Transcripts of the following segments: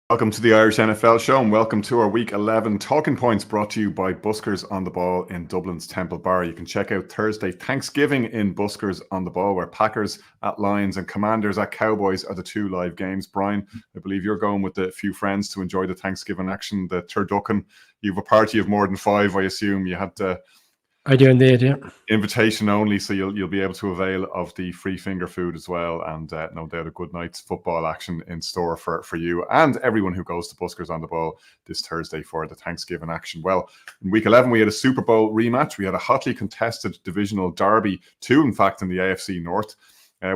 Welcome to the Irish NFL Show and welcome to our Week 11 Talking Points brought to you by Buskers on the Ball in Dublin's Temple Bar. You can check out Thursday Thanksgiving in Buskers on the Ball, where Packers at Lions and Commanders at Cowboys are the two live games. Brian, I believe you're going with a few friends to enjoy the Thanksgiving action, the turducken. You have a party of more than five, I assume. You had to... I do indeed, yeah. Invitation only, so you'll be able to avail of the free finger food as well, and no doubt a good night's football action in store for you and everyone who goes to Buskers on the Ball this Thursday for the Thanksgiving action. Well, in Week 11 we had a Super Bowl rematch. We had a hotly contested divisional derby, two in fact in the AFC North.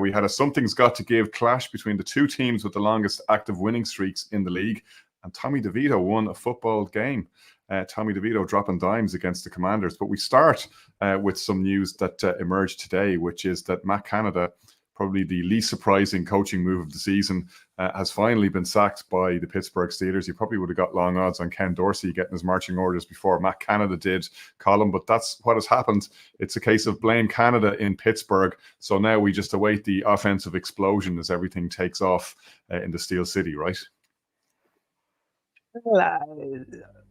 We had a something's got to give clash between the two teams with the longest active winning streaks in the league, and Tommy DeVito won a football game. Tommy DeVito dropping dimes against the Commanders. But we start with some news that emerged today, which is that Matt Canada, probably the least surprising coaching move of the season, has finally been sacked by the Pittsburgh Steelers. He probably would have got long odds on Ken Dorsey getting his marching orders before Matt Canada did, Colin, but that's what has happened. It's a case of blame Canada in Pittsburgh. So now we just await the offensive explosion as everything takes off in the Steel City, right?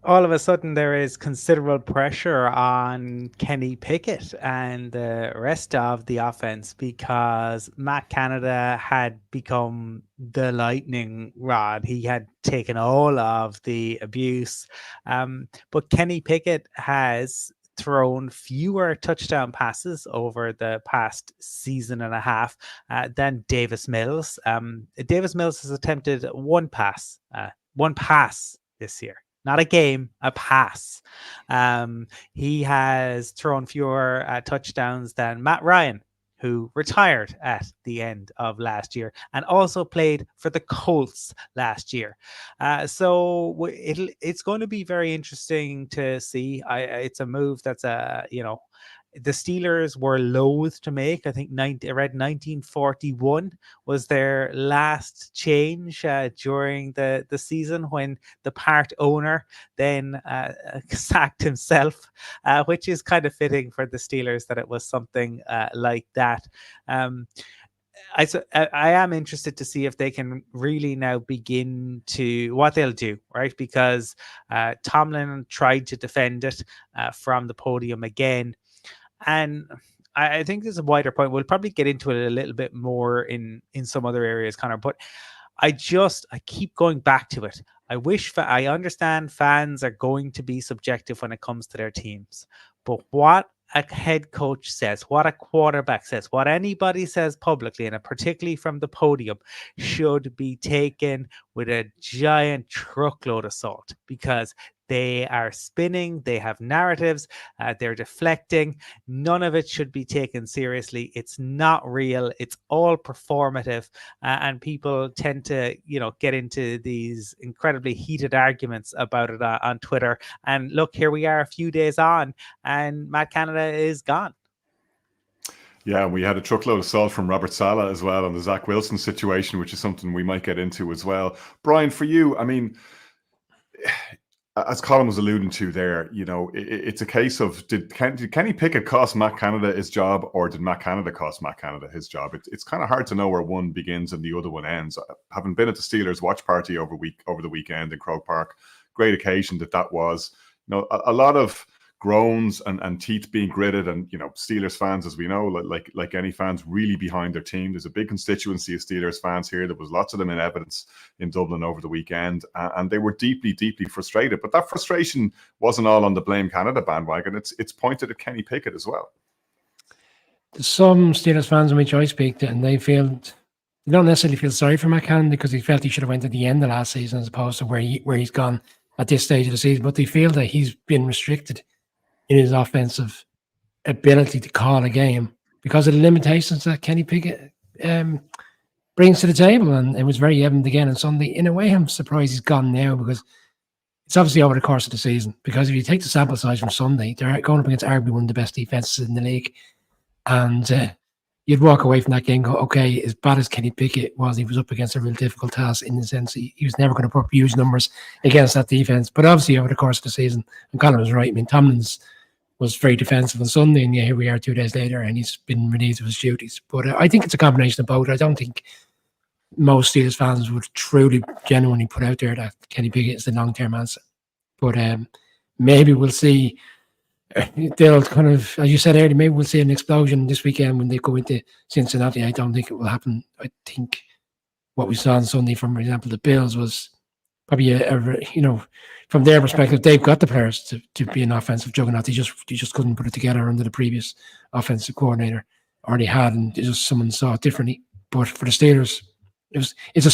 All of a sudden there is considerable pressure on Kenny Pickett and the rest of the offense because Matt Canada had become the lightning rod. He had taken all of the abuse. But Kenny Pickett has thrown fewer touchdown passes over the past season and a half than Davis Mills. Davis Mills has attempted one pass this year. Not a game, a pass. He has thrown fewer touchdowns than Matt Ryan, who retired at the end of last year and also played for the Colts last year. So it's going to be very interesting to see. It's a move that's the Steelers were loath to make. I think I read 1941 was their last change during the season when the part owner then sacked himself, which is kind of fitting for the Steelers that it was something like that. I am interested to see if they can really now begin to what they'll do, right? Because Tomlin tried to defend it from the podium again. And I think there's a wider point. We'll probably get into it a little bit more in some other areas, Connor. But I keep going back to it. I understand fans are going to be subjective when it comes to their teams. But what a head coach says, what a quarterback says, what anybody says publicly, and particularly from the podium, should be taken with a giant truckload of salt, because they are spinning, they have narratives, they're deflecting. None of it should be taken seriously. It's not real. It's all performative. And people tend to, get into these incredibly heated arguments about it on Twitter. And look, here we are a few days on, and Matt Canada is gone. Yeah, we had a truckload of salt from Robert Saleh as well on the Zach Wilson situation, which is something we might get into as well. Brian, for you, I mean, as Colin was alluding to there, it's a case of did Kenny Pickett cost Matt Canada his job, or did Matt Canada cost Matt Canada his job? It's kind of hard to know where one begins and the other one ends. Having been at the Steelers watch party over the weekend in Croke Park, great occasion that was. A lot of groans and teeth being gritted, and Steelers fans, as we know, like any fans, really behind their team. There's a big constituency of Steelers fans here. There was lots of them in evidence in Dublin over the weekend, and they were deeply frustrated. But that frustration wasn't all on the blame Canada bandwagon. It's pointed at Kenny Pickett as well. Some Steelers fans in which I speak to, and they don't necessarily feel sorry for Matt Canada because he felt he should have went at the end of last season as opposed to where he's gone at this stage of the season. But they feel that he's been restricted in his offensive ability to call a game because of the limitations that Kenny Pickett brings to the table. And it was very evident again on Sunday. In a way, I'm surprised he's gone now because it's obviously over the course of the season. Because if you take the sample size from Sunday, they're going up against arguably one of the best defenses in the league. And you'd walk away from that game and go, okay, as bad as Kenny Pickett was, he was up against a real difficult task in the sense he was never going to put up huge numbers against that defense. But obviously over the course of the season, and Colin was right, I mean, Tomlin's was very defensive on Sunday, and here we are 2 days later, and he's been relieved of his duties. But I think it's a combination of both. I don't think most Steelers fans would truly, genuinely put out there that Kenny Pickett is the long-term answer. But maybe we'll see. They'll kind of, as you said earlier, maybe we'll see an explosion this weekend when they go into Cincinnati. I don't think it will happen. I think what we saw on Sunday, from, for example, the Bills was probably from their perspective, they've got the players to be an offensive juggernaut. They just couldn't put it together under the previous offensive coordinator, or they had, and just someone saw it differently. But for the Steelers, it's a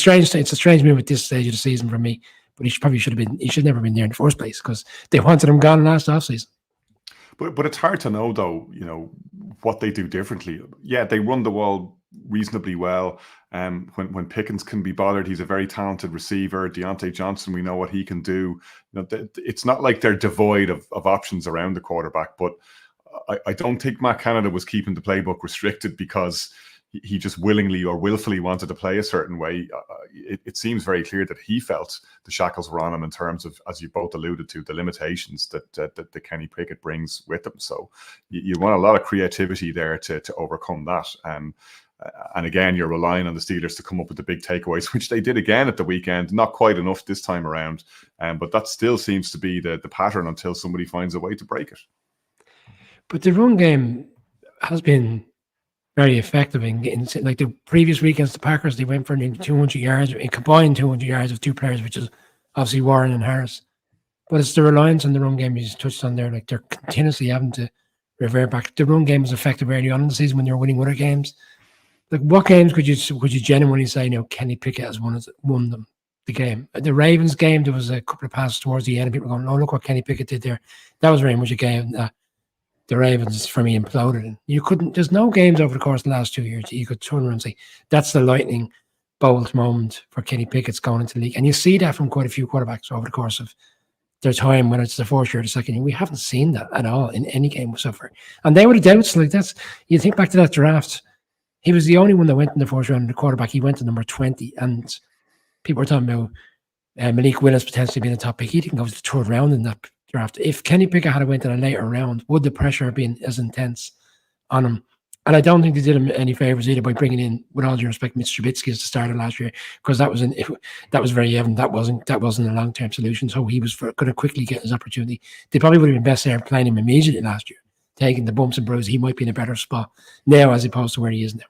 strange move at this stage of the season for me. But he should never have been there in the first place, because they wanted him gone last offseason. But it's hard to know, though, what they do differently. Yeah, they run the ball reasonably well. When Pickens can be bothered, he's a very talented receiver. Deontay Johnson, we know what he can do. It's not like they're devoid of options around the quarterback. But I don't think Matt Canada was keeping the playbook restricted because he just willingly or willfully wanted to play a certain way. It seems very clear that he felt the shackles were on him in terms of, as you both alluded to, the limitations that Kenny Pickett brings with him. So you want a lot of creativity there to overcome that. And again, you're relying on the Steelers to come up with the big takeaways, which they did again at the weekend. Not quite enough this time around, but that still seems to be the pattern until somebody finds a way to break it. But the run game has been very effective in like the previous weekends. The Packers, they went for nearly 200 yards, a combined 200 yards of two players, which is obviously Warren and Harris. But it's the reliance on the run game you just touched on there. Like, they're continuously having to revert back. The run game was effective early on in the season when they were winning other games. Like, what games could you genuinely say, Kenny Pickett has won them the game? The Ravens game, there was a couple of passes towards the end, and people were going, "Oh, look what Kenny Pickett did there." That was very much a game that the Ravens, for me, imploded in. There's no games over the course of the last 2 years you could turn around and say, that's the lightning bolt moment for Kenny Pickett's going into the league. And you see that from quite a few quarterbacks over the course of their time, whether it's the first year or the second year. We haven't seen that at all in any game whatsoever. And they would have doubts. Like, you think back to that draft, he was the only one that went in the first round, the quarterback. He went to number 20, and people were talking about Malik Willis potentially being a top pick. He didn't go to the third round in that draft. If Kenny Pickett had went in a later round, would the pressure have been as intense on him? And I don't think they did him any favors either by bringing in, with all due respect, Mitch Trubisky as the starter last year, because that was very evident that wasn't a long-term solution. So he was going to quickly get his opportunity. They probably would have been best there playing him immediately last year, taking the bumps and bruises. He might be in a better spot now as opposed to where he is now.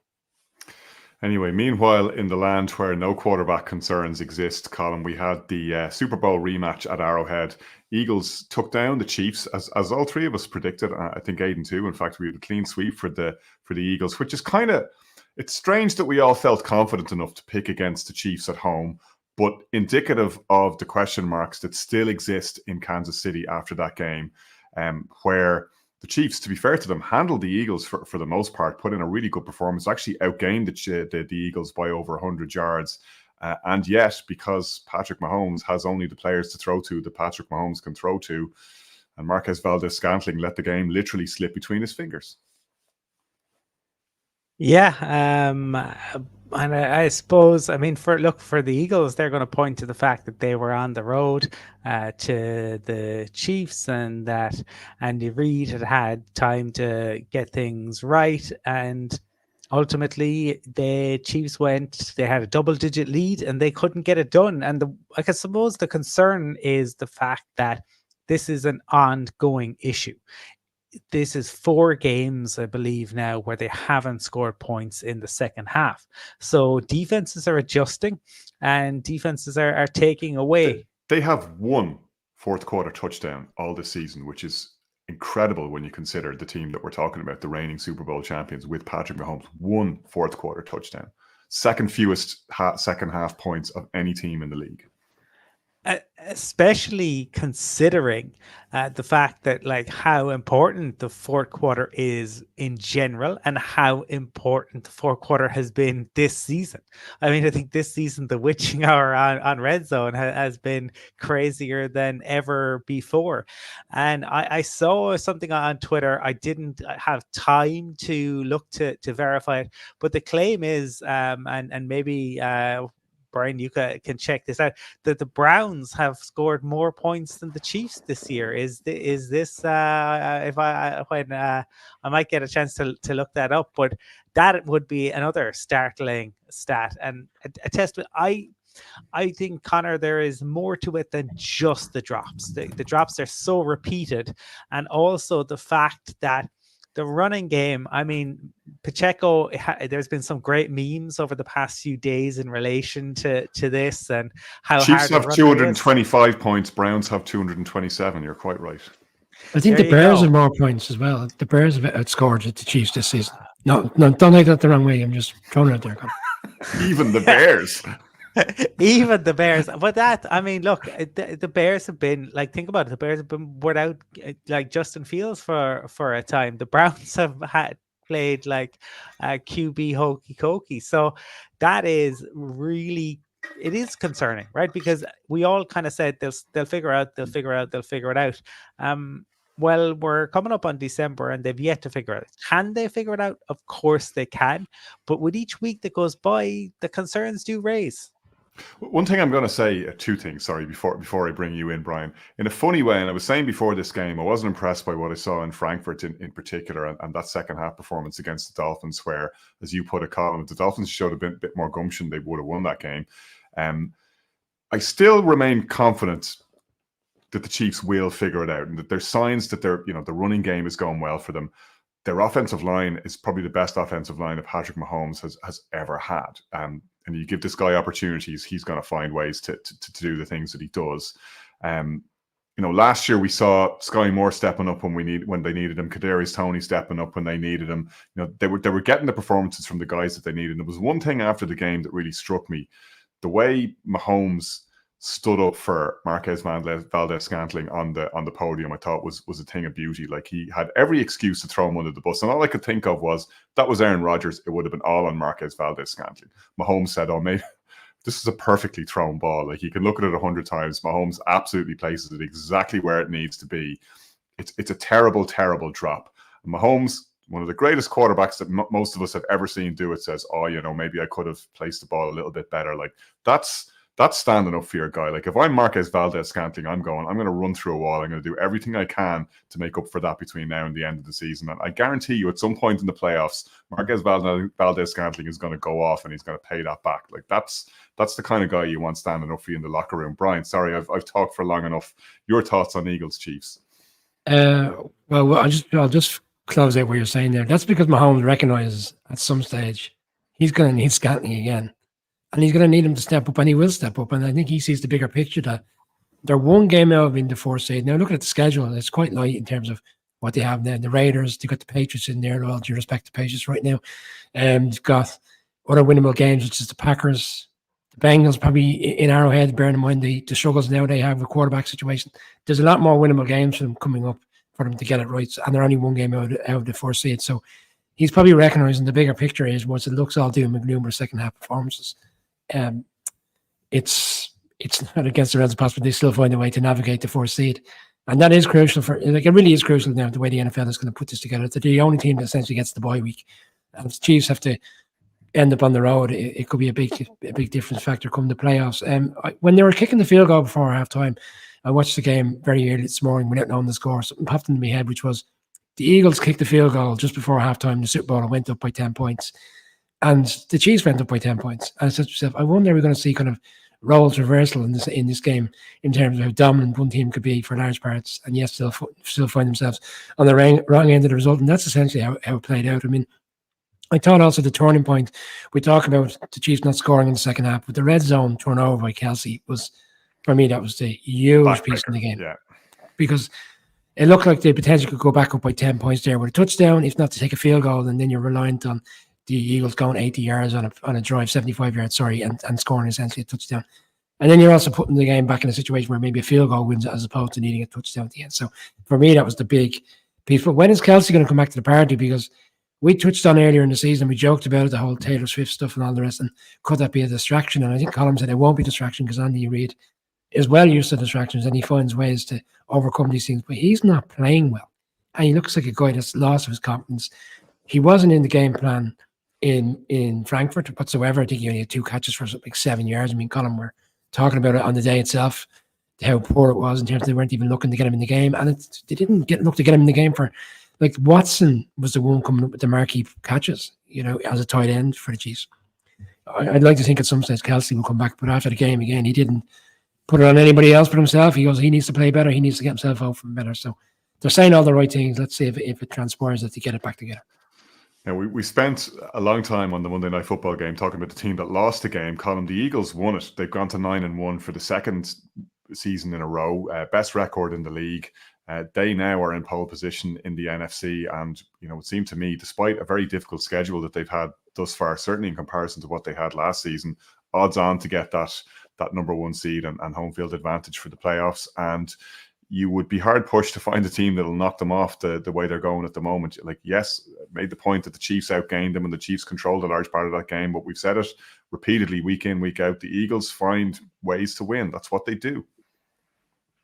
Anyway, meanwhile, in the land where no quarterback concerns exist, Colin, we had the Super Bowl rematch at Arrowhead. Eagles took down the Chiefs, as all three of us predicted. I think 8-2. In fact, we had a clean sweep for the Eagles, which is it's strange that we all felt confident enough to pick against the Chiefs at home, but indicative of the question marks that still exist in Kansas City after that game, where the Chiefs, to be fair to them, handled the Eagles for the most part, put in a really good performance, actually outgained the Eagles by over 100 yards. And yet, because Patrick Mahomes has only the players to throw to that Patrick Mahomes can throw to, and Marquez Valdez-Scantling let the game literally slip between his fingers. Yeah, and I suppose, for the Eagles, they're going to point to the fact that they were on the road to the Chiefs, and that Andy Reid had time to get things right, and ultimately the Chiefs they had a double-digit lead and they couldn't get it done. And I suppose the concern is the fact that this is an ongoing issue. This is 4 games, I believe now, where they haven't scored points in the second half. So defenses are adjusting and defenses are taking away. They have one fourth quarter touchdown all this season, which is incredible when you consider the team that we're talking about, the reigning Super Bowl champions, with Patrick Mahomes. One fourth quarter touchdown. Second fewest second half points of any team in the league. Especially considering the fact that, like, how important the fourth quarter is in general and how important the fourth quarter has been this season. I think this season the witching hour on Red Zone has been crazier than ever before. And I saw something on Twitter. I didn't have time to look to verify it, but the claim is, and maybe Brian, you can check this out, that the Browns have scored more points than the Chiefs this year. Is this if I might get a chance to look that up, but that would be another startling stat and a testament. I think, Connor, there is more to it than just the drops. The drops are so repeated, and also the fact that the running game, I mean, Pacheco, there's been some great memes over the past few days in relation to this and how Chiefs hard have 225 points, Browns have 227. You're quite right. I think the Bears have more points as well. The Bears have outscored the Chiefs this season. No, don't take that the wrong way. I'm just throwing it out there. Even the Bears. Even the Bears. But that, I mean, look, the Bears have been, like, think about it. The Bears have been without, like, Justin Fields for a time. The Browns have played like QB hokey cokey. So that is really, it is concerning, right? Because we all kind of said they'll figure it out. Well, we're coming up on December and they've yet to figure it out. Can they figure it out? Of course they can. But with each week that goes by, the concerns do raise. One thing I'm going to say, two things, sorry, before I bring you in, Brian. In a funny way, and I was saying before this game, I wasn't impressed by what I saw in Frankfurt in particular, and that second half performance against the Dolphins, where, as you put it, Colin, if the Dolphins showed a bit more gumption, they would have won that game. I still remain confident that the Chiefs will figure it out, and that there's signs that the running game is going well for them. Their offensive line is probably the best offensive line that Patrick Mahomes has ever had. And you give this guy opportunities, he's going to find ways to do the things that he does. Last year we saw Sky Moore stepping up when they needed him, Kadarius Toney stepping up when they needed him. They were getting the performances from the guys that they needed. And there was one thing after the game that really struck me: the way Mahomes stood up for Marquez Valdes-Scantling on the podium. I thought was a thing of beauty. Like, he had every excuse to throw him under the bus, and all I could think of was, that was Aaron Rodgers, it would have been all on Marquez Valdes-Scantling. Mahomes said, "Oh, maybe this is a perfectly thrown ball. Like, you can look at it 100 times. Mahomes absolutely places it exactly where it needs to be. It's a terrible, terrible drop." And Mahomes, one of the greatest quarterbacks that most of us have ever seen do it, says, "Oh, maybe I could have placed the ball a little bit better." Like, that's standing up for your guy. Like, if I'm Marquez Valdes-Scantling, I'm going to run through a wall. I'm going to do everything I can to make up for that between now and the end of the season. And I guarantee you, at some point in the playoffs, Marquez Valdes-Scantling is going to go off and he's going to pay that back. Like, that's the kind of guy you want standing up for you in the locker room. Brian, sorry, I've talked for long enough. Your thoughts on Eagles Chiefs? Well, I'll just close out what you're saying there. That's because Mahomes recognizes at some stage he's going to need Scantling again. And he's going to need him to step up, and he will step up. And I think he sees the bigger picture that they're one game out of being the 4th seed. Now, looking at the schedule, it's quite light in terms of what they have there. The Raiders, they've got the Patriots in there, all due respect to Patriots right now. They've got other winnable games, which is the Packers, the Bengals, probably in Arrowhead, bearing in mind the struggles now they have with quarterback situation. There's a lot more winnable games for them coming up for them to get it right. And they're only one game out of the 4th seed. So he's probably recognizing the bigger picture is, once it looks all doom and gloom for second half performances, it's not against the realms of possibility. They still find a way to navigate the 4th seed, and that is crucial it really is crucial now, the way the NFL is going to put this together. They're the only team that essentially gets the bye week, and if the Chiefs have to end up on the road, it could be a big difference factor come the playoffs. When they were kicking the field goal before halftime, I watched the game very early this morning without knowing the score. Something popped into my head, which was the Eagles kicked the field goal just before halftime. The Super Bowl and went up by 10 points. And the Chiefs went up by 10 points. And I said to myself, I wonder if we're going to see kind of roles reversal in this game in terms of how dominant one team could be for large parts, and yes, still find themselves on the wrong end of the result. And that's essentially how it played out. I mean, I thought also the turning point, we talk about the Chiefs not scoring in the second half, but the red zone turnover by Kelsey was, for me, that was the huge piece in the game. Yeah. Because it looked like they potentially could go back up by 10 points there with a touchdown, if not to take a field goal, and then you're reliant on the Eagles going 80 yards on a drive, 75 yards, and scoring essentially a touchdown. And then you're also putting the game back in a situation where maybe a field goal wins it as opposed to needing a touchdown at the end. So for me, that was the big piece. But when is Kelsey going to come back to the party? Because we touched on earlier in the season, we joked about it, the whole Taylor Swift stuff and all the rest, and could that be a distraction? And I think Colin said it won't be a distraction because Andy Reid is well used to distractions and he finds ways to overcome these things. But he's not playing well. And he looks like a guy that's lost his confidence. He wasn't in the game plan in Frankfurt whatsoever. I think he only had 2 catches for like 7 yards. I mean, Colin, we're talking about it on the day itself, how poor it was in terms of they weren't even looking to get him in the game, and they didn't look to get him in the game for, like, Watson was the one coming up with the marquee catches, as a tight end for the Chiefs. I'd like to think at some stage Kelsey will come back, but after the game again, he didn't put it on anybody else but himself. He goes, he needs to play better. He needs to get himself out from better. So they're saying all the right things. Let's see if it transpires that they get it back together. Yeah, we spent a long time on the Monday Night Football game talking about the team that lost the game. Colin, the Eagles won it. They've gone to 9-1 for the second season in a row, best record in the league. They now are in pole position in the NFC, and it seemed to me, despite a very difficult schedule that they've had thus far, certainly in comparison to what they had last season, odds on to get that number 1 seed and home field advantage for the playoffs. And you would be hard pushed to find a team that'll knock them off the way they're going at the moment. Like, yes, made the point that the Chiefs outgained them and the Chiefs controlled a large part of that game, but we've said it repeatedly week in, week out. The Eagles find ways to win. That's what they do.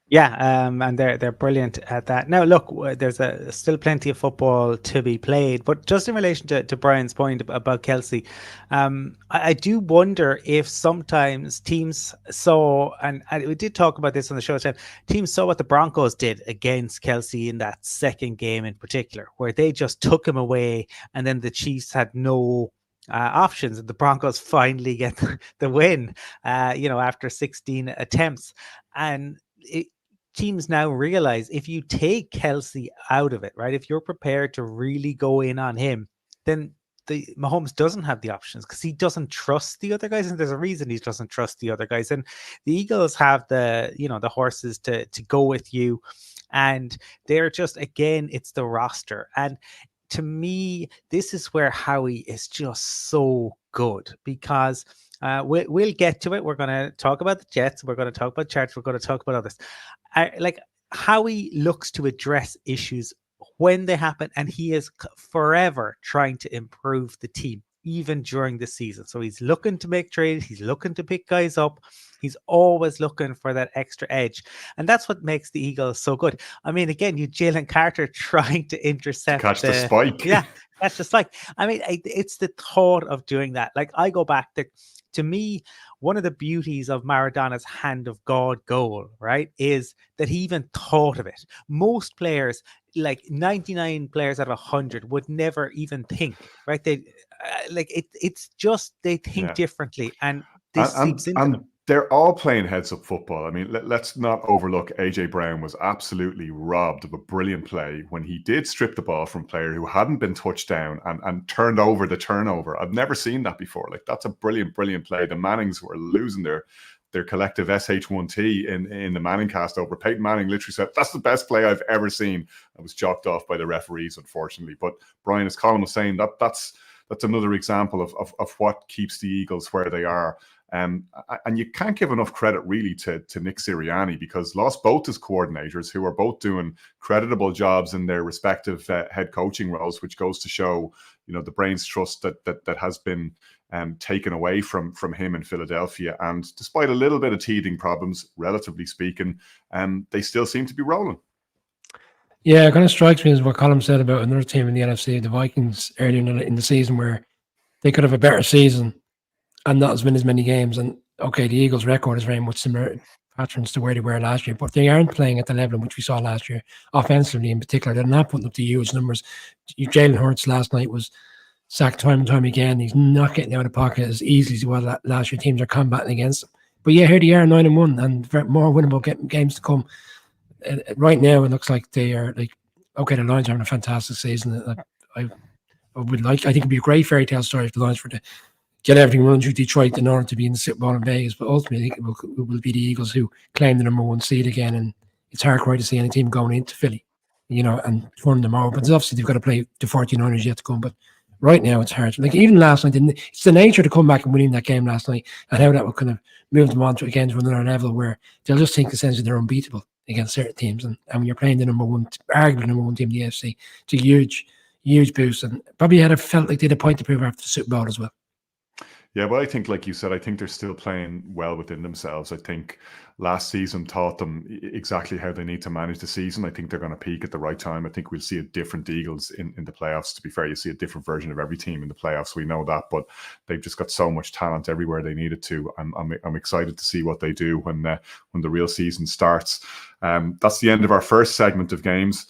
Yeah, and they're brilliant at that. Now, look, there's still plenty of football to be played, but just in relation to Brian's point about Kelsey, I do wonder if sometimes teams saw, and we did talk about this on the show time, teams saw what the Broncos did against Kelsey in that second game in particular, where they just took him away, and then the Chiefs had no options, and the Broncos finally get the win, after 16 attempts. And teams now realize if you take Kelsey out of it, right, if you're prepared to really go in on him, then Mahomes doesn't have the options because he doesn't trust the other guys, and there's a reason he doesn't trust the other guys. And the Eagles have the horses to go with you, and they're just, again, it's the roster. And to me, this is where Howie is just so good, because we'll get to it. We're going to talk about the Jets. We're going to talk about Chargers. We're going to talk about others. Like, Howie looks to address issues when they happen, and he is forever trying to improve the team, even during the season. So he's looking to make trades. He's looking to pick guys up. He's always looking for that extra edge. And that's what makes the Eagles so good. I mean, again, you Jalen Carter trying to intercept. Catch the spike. Yeah, catch the spike. I mean, it's the thought of doing that. Like, I go back to me, one of the beauties of Maradona's hand of God goal, right, is that he even thought of it. Most players, like 99 players out of 100, would never even think, right? They it's just they think differently, and this seeps into them. They're all playing heads-up football. I mean, let's not overlook AJ Brown was absolutely robbed of a brilliant play when he did strip the ball from a player who hadn't been touched down and turned over the turnover. I've never seen that before. Like, that's a brilliant play. The Mannings were losing their collective SH1T in the Manning cast over. Peyton Manning literally said, "That's the best play I've ever seen." I was jocked off by the referees, unfortunately. But Brian, as Colin was saying, that's another example of what keeps the Eagles where they are. And you can't give enough credit really to Nick Sirianni, because lost both his coordinators, who are both doing creditable jobs in their respective head coaching roles, which goes to show, the brain's trust that has been taken away from him in Philadelphia. And despite a little bit of teething problems, relatively speaking, they still seem to be rolling. Yeah, it kind of strikes me as what Colin said about another team in the NFC, the Vikings, earlier in the season, where they could have a better season and not win as many games. And okay, the Eagles' record is very much similar patterns to where they were last year, but they aren't playing at the level in which we saw last year, offensively in particular. They're not putting up the huge numbers. Jalen Hurts last night was sacked time and time again. He's not getting out of the pocket as easily as what last year teams are combating against him. But yeah, here they are, 9-1, and more winnable games to come. Right now, it looks like they are okay, the Lions are having a fantastic season. I think it'd be a great fairy tale story if the Lions were to get everything run through Detroit in order to be in the Super Bowl in Vegas. But ultimately, I think it will be the Eagles who claim the number 1 seed again. And it's hard to see any team going into Philly, and turn them over. But obviously, they've got to play the 49ers yet to come. But right now, it's hard. Like, even last night, it's the nature to come back and winning that game last night, and how that will kind of move them on to another level where they'll just think essentially they're unbeatable against certain teams. And when you're playing the arguably number one team in the AFC, it's a huge boost. And probably felt like they had a point to prove after the Super Bowl as well. Yeah, but I think, like you said, I think they're still playing well within themselves. I think last season taught them exactly how they need to manage the season. I think they're going to peak at the right time. I think we'll see a different Eagles in the playoffs. To be fair, you see a different version of every team in the playoffs. We know that, but they've just got so much talent everywhere they need it to. I'm excited to see what they do when the real season starts. That's the end of our first segment of games.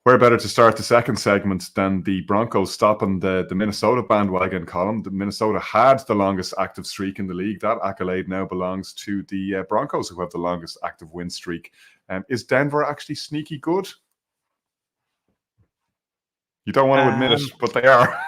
Where better to start the second segment than the Broncos stopping the Minnesota bandwagon column? The Minnesota had the longest active streak in the league. That accolade now belongs to the Broncos, who have the longest active win streak. Is Denver actually sneaky good? You don't want to admit it, but they are.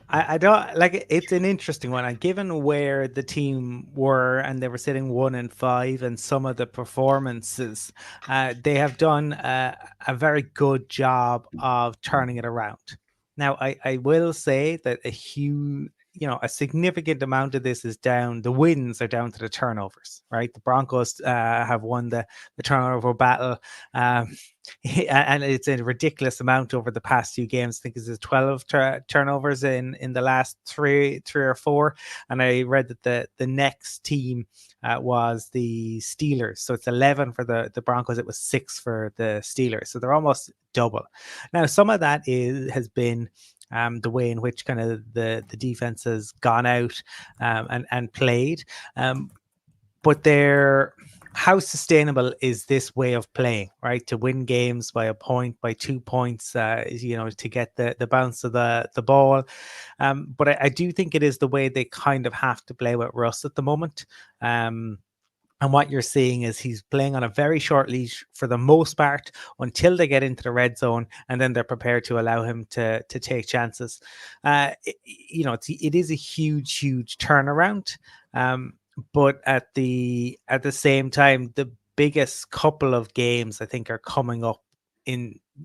I don't like it. It's an interesting one, and given where the team were, and they were sitting 1-5, and some of the performances, they have done a very good job of turning it around. Now, I will say that a significant amount of this is down. The wins are down to the turnovers, right? The Broncos have won the turnover battle. And it's a ridiculous amount over the past few games. I think it's 12 turnovers in the last three or four. And I read that the next team was the Steelers. So it's 11 for the Broncos. It was 6 for the Steelers. So they're almost double. Now, some of that has been the way in which kind of the defense has gone out and played. But how sustainable is this way of playing, right? To win games by a point, by 2 points, to get the bounce of the ball. But I do think it is the way they kind of have to play with Russ at the moment. And what you're seeing is he's playing on a very short leash for the most part until they get into the red zone, and then they're prepared to allow him to take chances. It is a huge turnaround. But at the same time, the biggest couple of games I think are coming up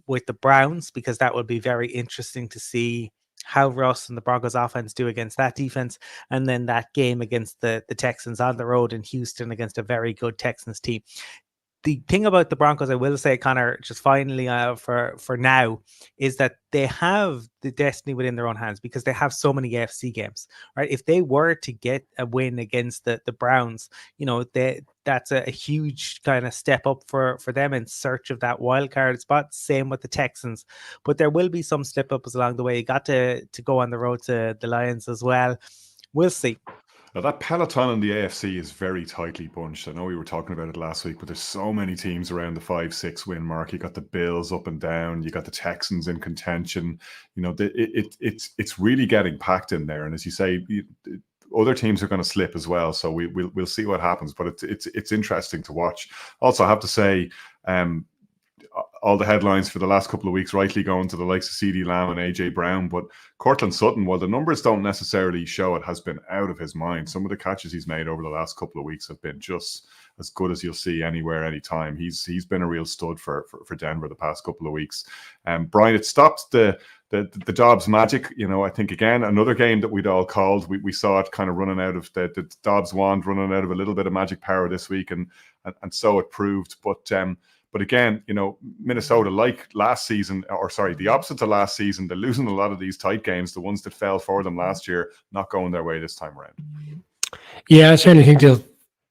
with the Browns, because that would be very interesting to see how Russ and the Broncos offense do against that defense, and then that game against the Texans on the road in Houston against a very good Texans team. The thing about the Broncos, I will say, Connor, just finally for now, is that they have the destiny within their own hands, because they have so many AFC games, right? If they were to get a win against the Browns, that's a huge kind of step up for them in search of that wild card spot. Same with the Texans, but there will be some slip ups along the way. You got to go on the road to the Lions as well. We'll see. Now, that peloton in the AFC is very tightly bunched. I know we were talking about it last week, but there's so many teams around the 5-6 win mark. You got the Bills up and down. You got the Texans in contention. It's really getting packed in there. And as you say, other teams are going to slip as well. So we'll see what happens. But it's interesting to watch. Also, I have to say, all the headlines for the last couple of weeks rightly going to the likes of CeeDee Lamb and AJ Brown, but Courtland Sutton, while the numbers don't necessarily show it, has been out of his mind. Some of the catches he's made over the last couple of weeks have been just as good as you'll see anywhere, anytime. He's been a real stud for Denver the past couple of weeks. Brian, it stops the Dobbs magic. I think, again, another game that we'd all called. We saw it kind of running out of the Dobbs wand, running out of a little bit of magic power this week, and so it proved. But again, Minnesota, like last season, the opposite to last season, they're losing a lot of these tight games, the ones that fell for them last year, not going their way this time around. Yeah, I certainly think they'll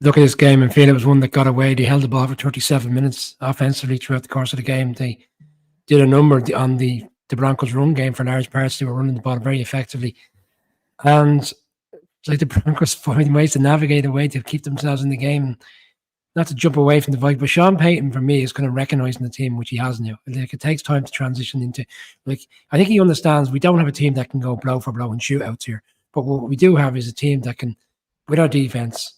look at this game and feel it was one that got away. They held the ball for 37 minutes offensively throughout the course of the game. They did a number on the Broncos run game for large parts. They were running the ball very effectively. And it's like the Broncos finding ways to navigate a way to keep themselves in the game. Not to jump away from the Vikings, but Sean Payton, for me, is kind of recognizing the team, which he has now. Like, it takes time to transition into, I think he understands we don't have a team that can go blow for blow and shootouts here. But what we do have is a team that can, with our defense,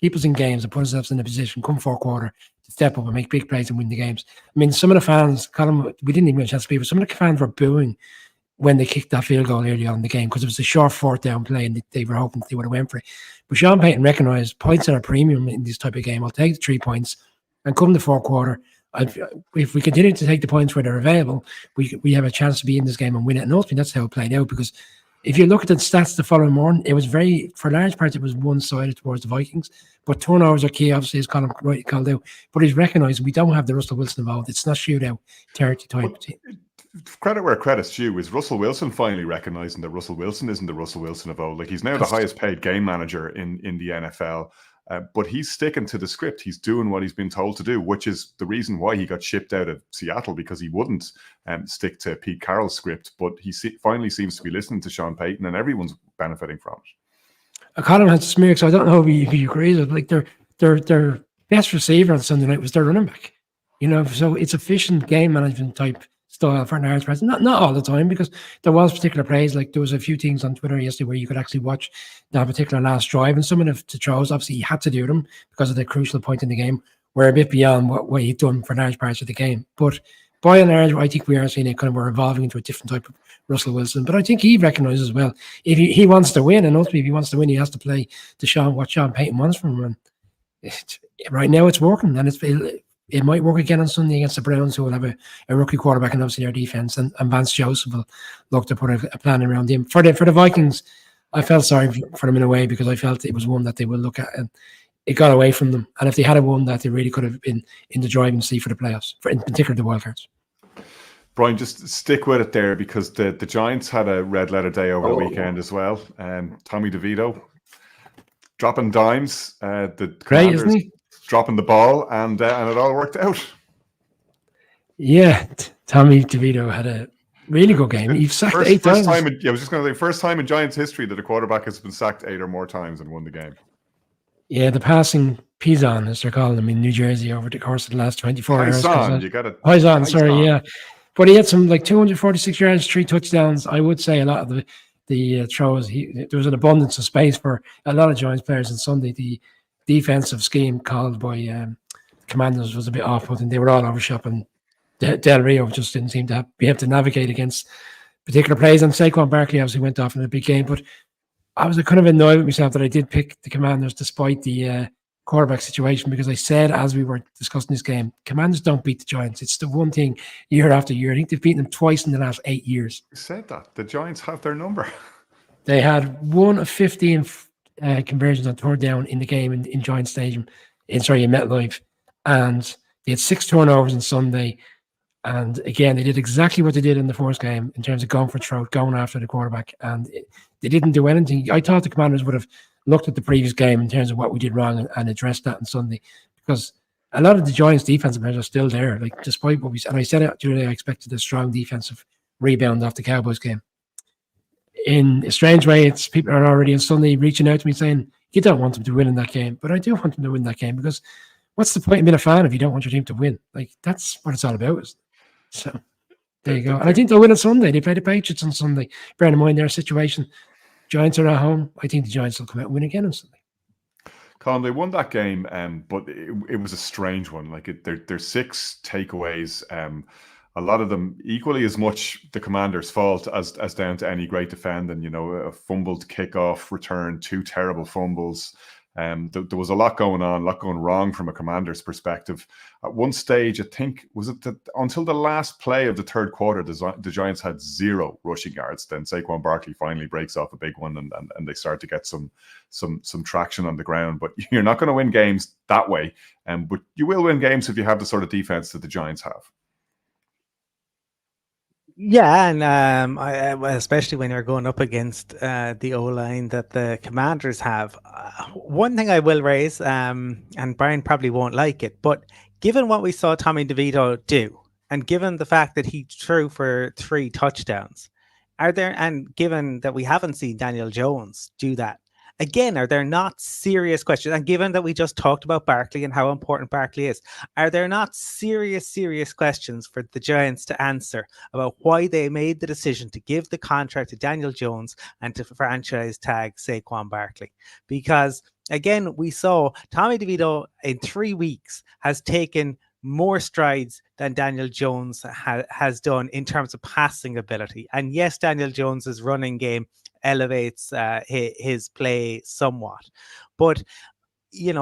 keep us in games and put ourselves in a position, come fourth quarter, to step up and make big plays and win the games. I mean, some of the fans, Colin, we didn't even get a chance to speak, but some of the fans were booing when they kicked that field goal early on in the game, because it was a short fourth down play and they were hoping they would have went for it. But Sean Payton recognised points are a premium in this type of game. I'll take the 3 points, and come the fourth quarter, if we continue to take the points where they're available, we have a chance to be in this game and win it. And ultimately, that's how it played out, because if you look at the stats the following morning, it was for large parts, it was one-sided towards the Vikings. But turnovers are key, obviously, as Colin rightly called out. But he's recognised we don't have the Russell Wilson involved. It's not shootout territory type team. credit where credit's due, is Russell Wilson finally recognizing that Russell Wilson isn't the Russell Wilson of old. Like, he's now the highest paid game manager in the NFL. But he's sticking to the script. He's doing what he's been told to do, which is the reason why he got shipped out of Seattle, because he wouldn't stick to Pete Carroll's script. But he finally seems to be listening to Sean Payton, and everyone's benefiting from it. Colin has smeared, so I don't know if you agree with it. Like, their best receiver on Sunday night was their running back. So it's efficient game management type style for an Irish press. Not all the time, because there was particular plays. Like, there was a few things on Twitter yesterday where you could actually watch that particular last drive, and some of the throws, obviously, he had to do them because of the crucial point in the game, were a bit beyond what he'd done for large parts of the game. But by and large, I think we are seeing it kind of, we're evolving into a different type of Russell Wilson. But I think he recognises as well, if he wants to win, and ultimately if he wants to win, he has to play to what Sean Payton wants from him. And right now it's working, and it might work again on Sunday against the Browns, who will have a rookie quarterback, and obviously their defense, and Vance Joseph will look to put a plan around him. For the Vikings, I felt sorry for them in a way, because I felt it was one that they will look at, and it got away from them. And if they had won that, they really could have been in the driving seat for the playoffs, in particular the wildcards. Brian, just stick with it there, because the Giants had a red letter day over the weekend as well. Tommy DeVito dropping dimes. The Great, isn't he? Dropping the ball, and it all worked out. Yeah, Tommy DeVito had a really good game. He's sacked 8 times. I was just going to say, first time in Giants history that a quarterback has been sacked 8 or more times and won the game. Yeah, the passing Pizon, as they're calling him in New Jersey, over the course of the last 24 hours. You got it. Pizon, yeah. But he had some 246 yards, 3 touchdowns. I would say a lot of the throws, there was an abundance of space for a lot of Giants players on Sunday. The defensive scheme called by Commanders was a bit off-putting. They were all overshot, and Del Rio just didn't seem to be able to navigate against particular plays. And Saquon Barkley obviously went off in a big game, but I was kind of annoyed with myself that I did pick the Commanders despite the quarterback situation, because I said, as we were discussing this game, Commanders don't beat the Giants. It's the one thing year after year. I think they've beaten them twice in the last 8 years. You said that. The Giants have their number. They had 1 of 15 conversions on third down in the game in Giants Stadium, in MetLife, and they had 6 turnovers on Sunday. And again, they did exactly what they did in the first game in terms of going for throat, going after the quarterback, and they didn't do anything. I thought the Commanders would have looked at the previous game in terms of what we did wrong and addressed that on Sunday, because a lot of the Giants' defensive players are still there. Like, despite what we said, and I said it during, I expected a strong defensive rebound off the Cowboys game. In a strange way, it's people are already on Sunday reaching out to me saying, you don't want them to win in that game, but I do want them to win that game, because what's the point of being a fan if you don't want your team to win? Like, that's what it's all about, isn't it? So there you go. And I think they'll win on Sunday. They play the Patriots on Sunday. Bearing in mind their situation, Giants are at home. I think the Giants will come out and win again on Sunday. Colin, they won that game, but it was a strange one. Like, there's 6 takeaways. A lot of them equally as much the Commanders' fault as down to any great defending. A fumbled kickoff return, 2 terrible fumbles. There was a lot going on, a lot going wrong from a Commander's perspective. At one stage, I think, was it until the last play of the third quarter, the Giants had 0 rushing yards. Then Saquon Barkley finally breaks off a big one, and they start to get some traction on the ground. But you're not going to win games that way. But you will win games if you have the sort of defense that the Giants have. Yeah, and especially when you're going up against the O-line that the Commanders have. One thing I will raise, and Brian probably won't like it, but given what we saw Tommy DeVito do, and given the fact that he threw for 3 touchdowns, and given that we haven't seen Daniel Jones do that, again, are there not serious questions? And given that we just talked about Barkley and how important Barkley is, are there not serious questions for the Giants to answer about why they made the decision to give the contract to Daniel Jones and to franchise tag Saquon Barkley? Because again, we saw Tommy DeVito in 3 weeks has taken more strides than Daniel Jones has done in terms of passing ability. And yes, Daniel Jones's running game elevates his play somewhat, but you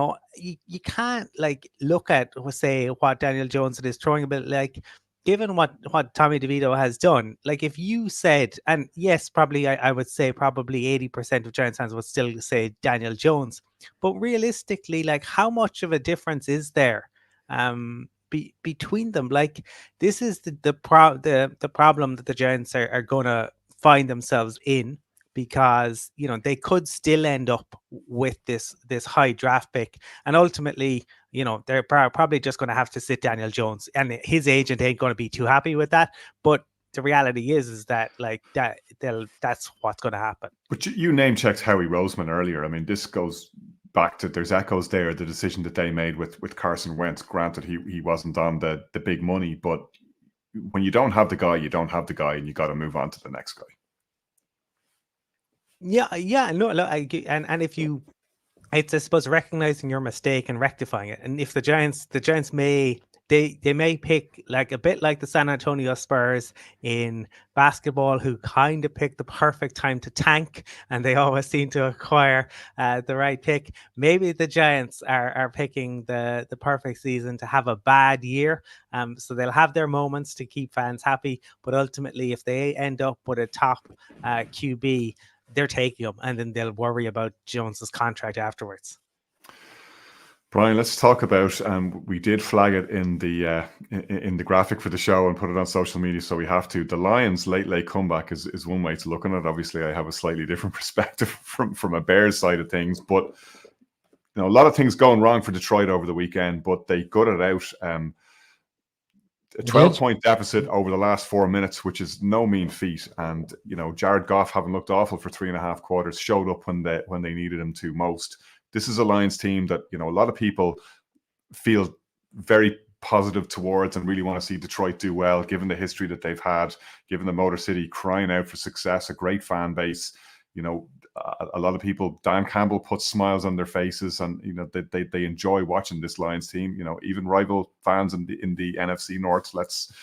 can't look at, say, what Daniel Jones and his throwing ability, like, given what Tommy DeVito has done. Like, if you said, and yes, probably I would say probably 80% of Giants fans would still say Daniel Jones, but realistically, like, how much of a difference is there between them. Like, this is the problem that the Giants are going to find themselves in, because they could still end up with this high draft pick, and ultimately they're probably just going to have to sit Daniel Jones, and his agent ain't going to be too happy with that. But the reality is that that's what's going to happen. But you name checked Howie Roseman earlier. I mean, this goes back to, there's echoes there, the decision that they made with Carson Wentz. Granted, he wasn't on the big money, but when you don't have the guy, you don't have the guy, and you got to move on to the next guy. Yeah, no, look, and if you, it's, I suppose, recognizing your mistake and rectifying it. And if the Giants may, they may pick, like, a bit like the San Antonio Spurs in basketball, who kind of pick the perfect time to tank, and they always seem to acquire the right pick. Maybe the Giants are picking the perfect season to have a bad year. So they'll have their moments to keep fans happy, but ultimately, if they end up with a top QB, they're taking him, and then they'll worry about Jones's contract afterwards. Brian, let's talk about. We did flag it in the graphic for the show and put it on social media, so we have to. The Lions' late comeback is one way to look at it. Obviously, I have a slightly different perspective from a Bears side of things, but a lot of things going wrong for Detroit over the weekend, but they gutted out. A 12-point deficit over the last 4 minutes, which is no mean feat. And Jared Goff, having looked awful for 3.5 quarters, showed up when they needed him to most. This is a Lions team that a lot of people feel very positive towards and really want to see Detroit do well, given the history that they've had, given the Motor City crying out for success, a great fan base. A lot of people, Dan Campbell puts smiles on their faces, and they enjoy watching this Lions team. Even rival fans in the NFC North, let's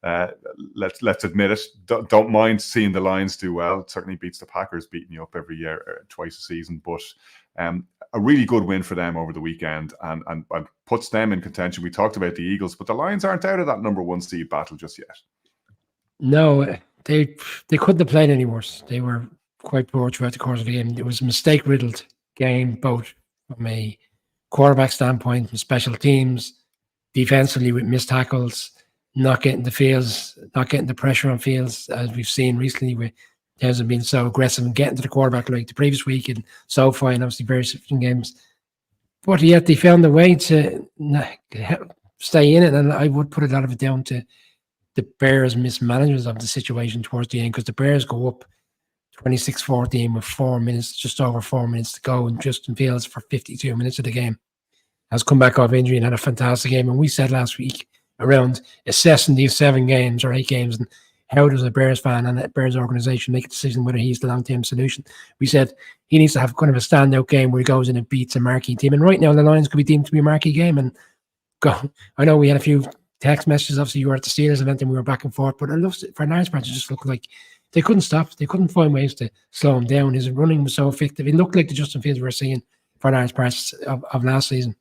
admit it, don't mind seeing the Lions do well. It certainly beats the Packers beating you up every year, twice a season. But a really good win for them over the weekend, and puts them in contention. We talked about the Eagles, but the Lions aren't out of that number 1 seed battle just yet. No, they couldn't have played any worse. They were quite poor throughout the course of the game. It was a mistake-riddled game, both from a quarterback standpoint, from special teams, defensively with missed tackles, not getting the fields, not getting the pressure on fields, as we've seen recently, where it hasn't been so aggressive and getting to the quarterback like the previous week in SoFi, and obviously various different games. But yet they found a way to stay in it, and I would put a lot of it down to the Bears' mismanagement of the situation towards the end, because the Bears go up 26-14 with 4 minutes, just over 4 minutes to go, and Justin Fields for 52 minutes of the game has come back off injury and had a fantastic game. And we said last week around assessing these 7 games or 8 games, and how does a Bears fan and a Bears organization make a decision whether he's the long-term solution? We said he needs to have kind of a standout game where he goes in and beats a marquee team. And right now the Lions could be deemed to be a marquee game. And I know we had a few text messages. Obviously, you were at the Steelers event and we were back and forth. But for Lions fans, it just looked like they couldn't stop. They couldn't find ways to slow him down. His running was so effective. It looked like the Justin Fields we were seeing for Lions parts of last season.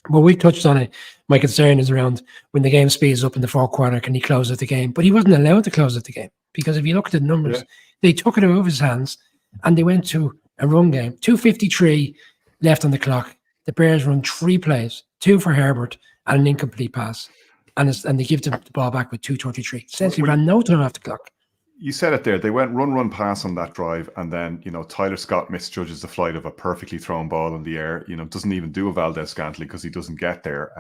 Well, we touched on it. My concern is around when the game speeds up in the 4th quarter, can he close out the game? But he wasn't allowed to close out the game, because if you look at the numbers, they took it out of his hands and they went to a run game. 2:53 left on the clock. The Bears run 3 plays, 2 for Herbert and an incomplete pass. And they give the ball back with 2:33. Essentially ran no time off the clock. You said it there. They went run, pass on that drive, and then Tyler Scott misjudges the flight of a perfectly thrown ball in the air. Doesn't even do a Valdez-Scantling because he doesn't get there.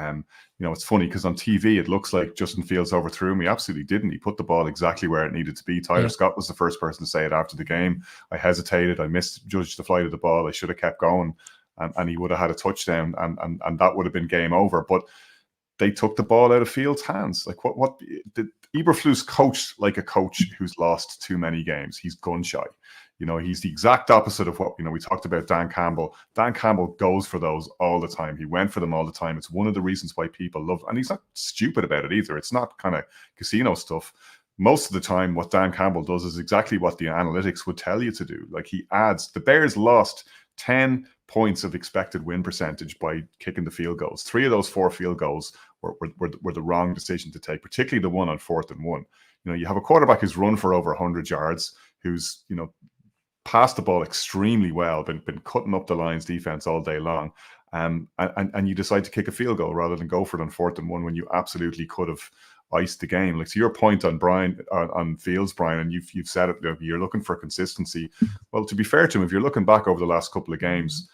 It's funny because on TV it looks like Justin Fields overthrew him. He absolutely didn't. He put the ball exactly where it needed to be. Tyler Scott was the first person to say it after the game. I hesitated. I misjudged the flight of the ball. I should have kept going, and he would have had a touchdown, and that would have been game over. But they took the ball out of Fields' hands. Like what did Eberflus coached like a coach who's lost too many games. He's gun shy. He's the exact opposite of what, we talked about Dan Campbell. Dan Campbell goes for those all the time. He went for them all the time. It's one of the reasons why people love, and he's not stupid about it either. It's not kind of casino stuff. Most of the time, what Dan Campbell does is exactly what the analytics would tell you to do. Like, he adds, the Bears lost 10 points of expected win percentage by kicking the field goals. 3 of those 4 field goals were the wrong decision to take, particularly the one on 4th and 1. You have a quarterback who's run for over 100 yards, who's, passed the ball extremely well, been cutting up the Lions defense all day long. and you decide to kick a field goal rather than go for it on 4th and 1 when you absolutely could have iced the game. Like, to your point on on Fields, Brian, and you've said it, you're looking for consistency. Well, to be fair to him, if you're looking back over the last couple of games,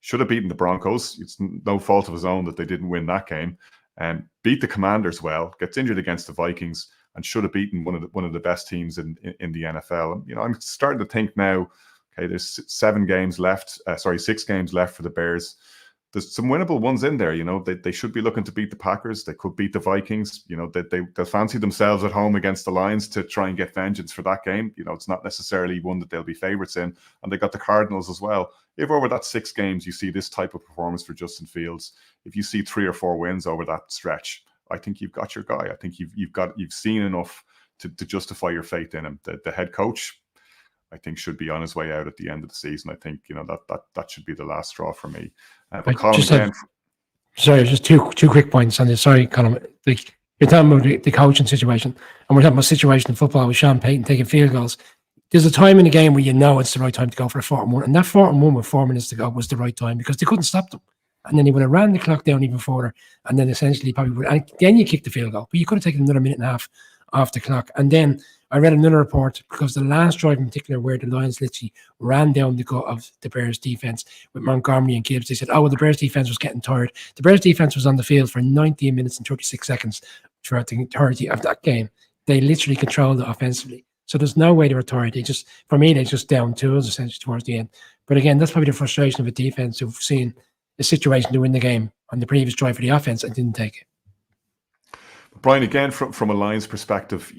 should have beaten the Broncos. It's no fault of his own that they didn't win that game. Beat the Commanders well, gets injured against the Vikings, and should have beaten one of the best teams in the NFL. And, I'm starting to think now, okay, there's 6 games left for the Bears. There's some winnable ones in there. They should be looking to beat the Packers. They could beat the Vikings. They'll fancy themselves at home against the Lions to try and get vengeance for that game. It's not necessarily one that they'll be favourites in. And they got the Cardinals as well. If over that 6 games you see this type of performance for Justin Fields, if you see 3 or 4 wins over that stretch, I think you've got your guy. I think you've seen enough to justify your faith in him. The head coach, I think, should be on his way out at the end of the season. I think that should be the last straw for me. But Colin, again, sorry, just two quick points on this. Sorry, Colin. You're talking about the coaching situation, and we're talking about situation in football with Sean Payton taking field goals. There's a time in the game where it's the right time to go for a 4th and 1, and that 4th and 1 with 4 minutes to go was the right time because they couldn't stop them. And then he would have ran the clock down even further, and then essentially probably would. And then you kick the field goal, but you could have taken another minute and a half off the clock. And then I read another report because the last drive in particular, where the Lions literally ran down the gut of the Bears defense with Montgomery and Gibbs, they said, "Oh, well, the Bears defense was getting tired." The Bears defense was on the field for 19 minutes and 36 seconds throughout the entirety of that game. They literally controlled it offensively. So there's no way they were tired. They just down tools essentially towards the end. But again, that's probably the frustration of a defense who've seen a situation to win the game on the previous drive for the offense and didn't take it. Brian, again, from a Lions perspective,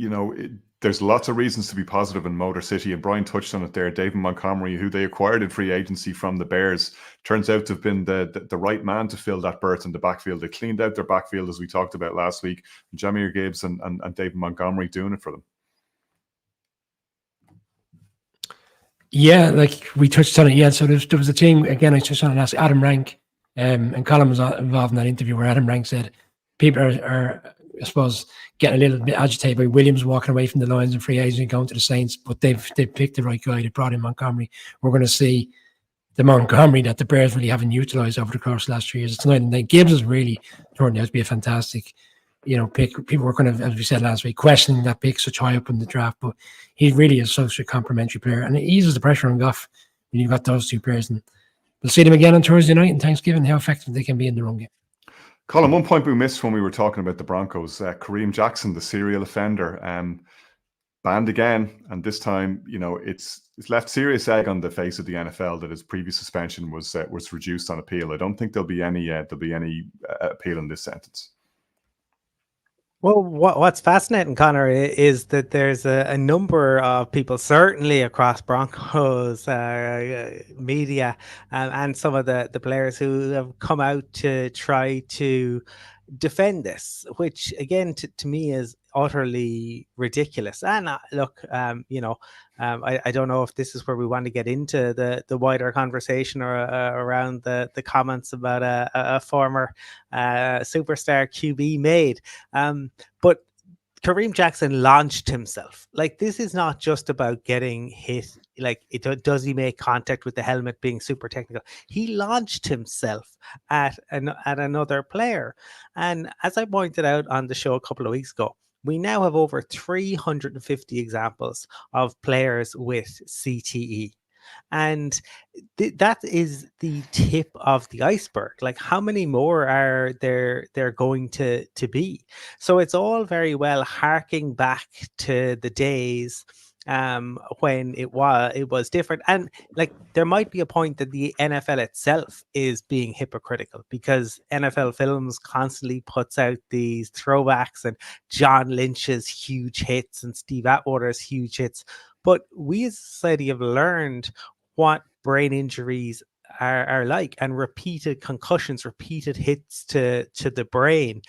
there's lots of reasons to be positive in Motor City, and Brian touched on it there. David Montgomery, who they acquired in free agency from the Bears, turns out to have been the right man to fill that berth in the backfield. They cleaned out their backfield, as we talked about last week. Jahmyr Gibbs and David Montgomery doing it for them. Yeah, like we touched on it. Yeah, so there was a thing, again, I touched on it last, Adam Rank, and Colin was involved in that interview where Adam Rank said people are I suppose, getting a little bit agitated by Williams walking away from the Lions and free agent and going to the Saints, but they've picked the right guy. They brought in Montgomery. We're going to see the Montgomery that the Bears really haven't utilised over the course of the last 3 years. It's night and day. Gibbs has really turned out to be a fantastic, pick. People were kind of, as we said last week, questioning that pick such high up in the draft, but he really is such a complimentary player, and it eases the pressure on Goff when you've got those two players. And we'll see them again on Thursday night and Thanksgiving, how effective they can be in the run game. Colin, one point we missed when we were talking about the Broncos, Kareem Jackson, the serial offender, banned again, and this time, it's left serious egg on the face of the NFL that his previous suspension was reduced on appeal. I don't think there'll be any appeal in this sentence. Well, what's fascinating, Connor, is that there's a number of people, certainly across Broncos media, and some of the players who have come out to try to defend this, which again to me is utterly ridiculous. And look, I don't know if this is where we want to get into the wider conversation or around the comments about a former superstar QB made, but Kareem Jackson launched himself. Like, this is not just about getting hit. Like, does he make contact with the helmet being super technical? He launched himself at another player. And as I pointed out on the show a couple of weeks ago, we now have over 350 examples of players with CTE. And that is the tip of the iceberg. Like, how many more are there going to be? So it's all very well harking back to the days when it was different. And like, there might be a point that the NFL itself is being hypocritical, because NFL Films constantly puts out these throwbacks and John Lynch's huge hits and Steve Atwater's huge hits. But we as a society have learned what brain injuries are like, and repeated concussions, repeated hits to the brain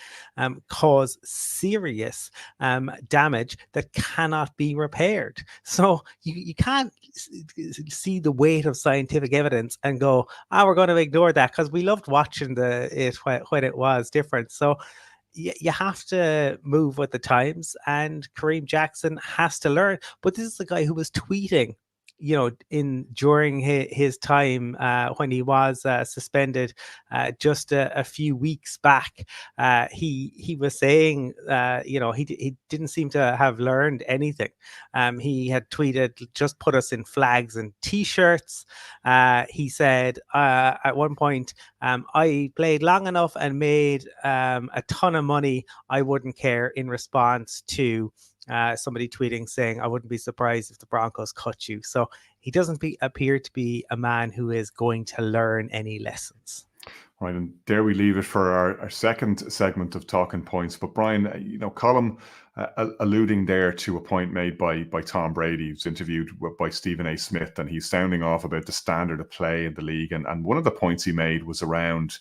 cause serious damage that cannot be repaired. So you can't see the weight of scientific evidence and go, we're going to ignore that because we loved watching it when it was different. So you have to move with the times, and Kareem Jackson has to learn. But this is the guy who was tweeting during his time when he was suspended just a few weeks back, he was saying, he didn't seem to have learned anything. He had tweeted, "Just put us in flags and t-shirts." He said at one point, "I played long enough and made a ton of money. I wouldn't care," in response to somebody tweeting saying, "I wouldn't be surprised if the Broncos cut you." So he doesn't appear to be a man who is going to learn any lessons. Right, and there we leave it for our second segment of Talking Points. But Brian, Colm alluding there to a point made by Tom Brady, who's interviewed by Stephen A. Smith, and he's sounding off about the standard of play in the league. And one of the points he made was around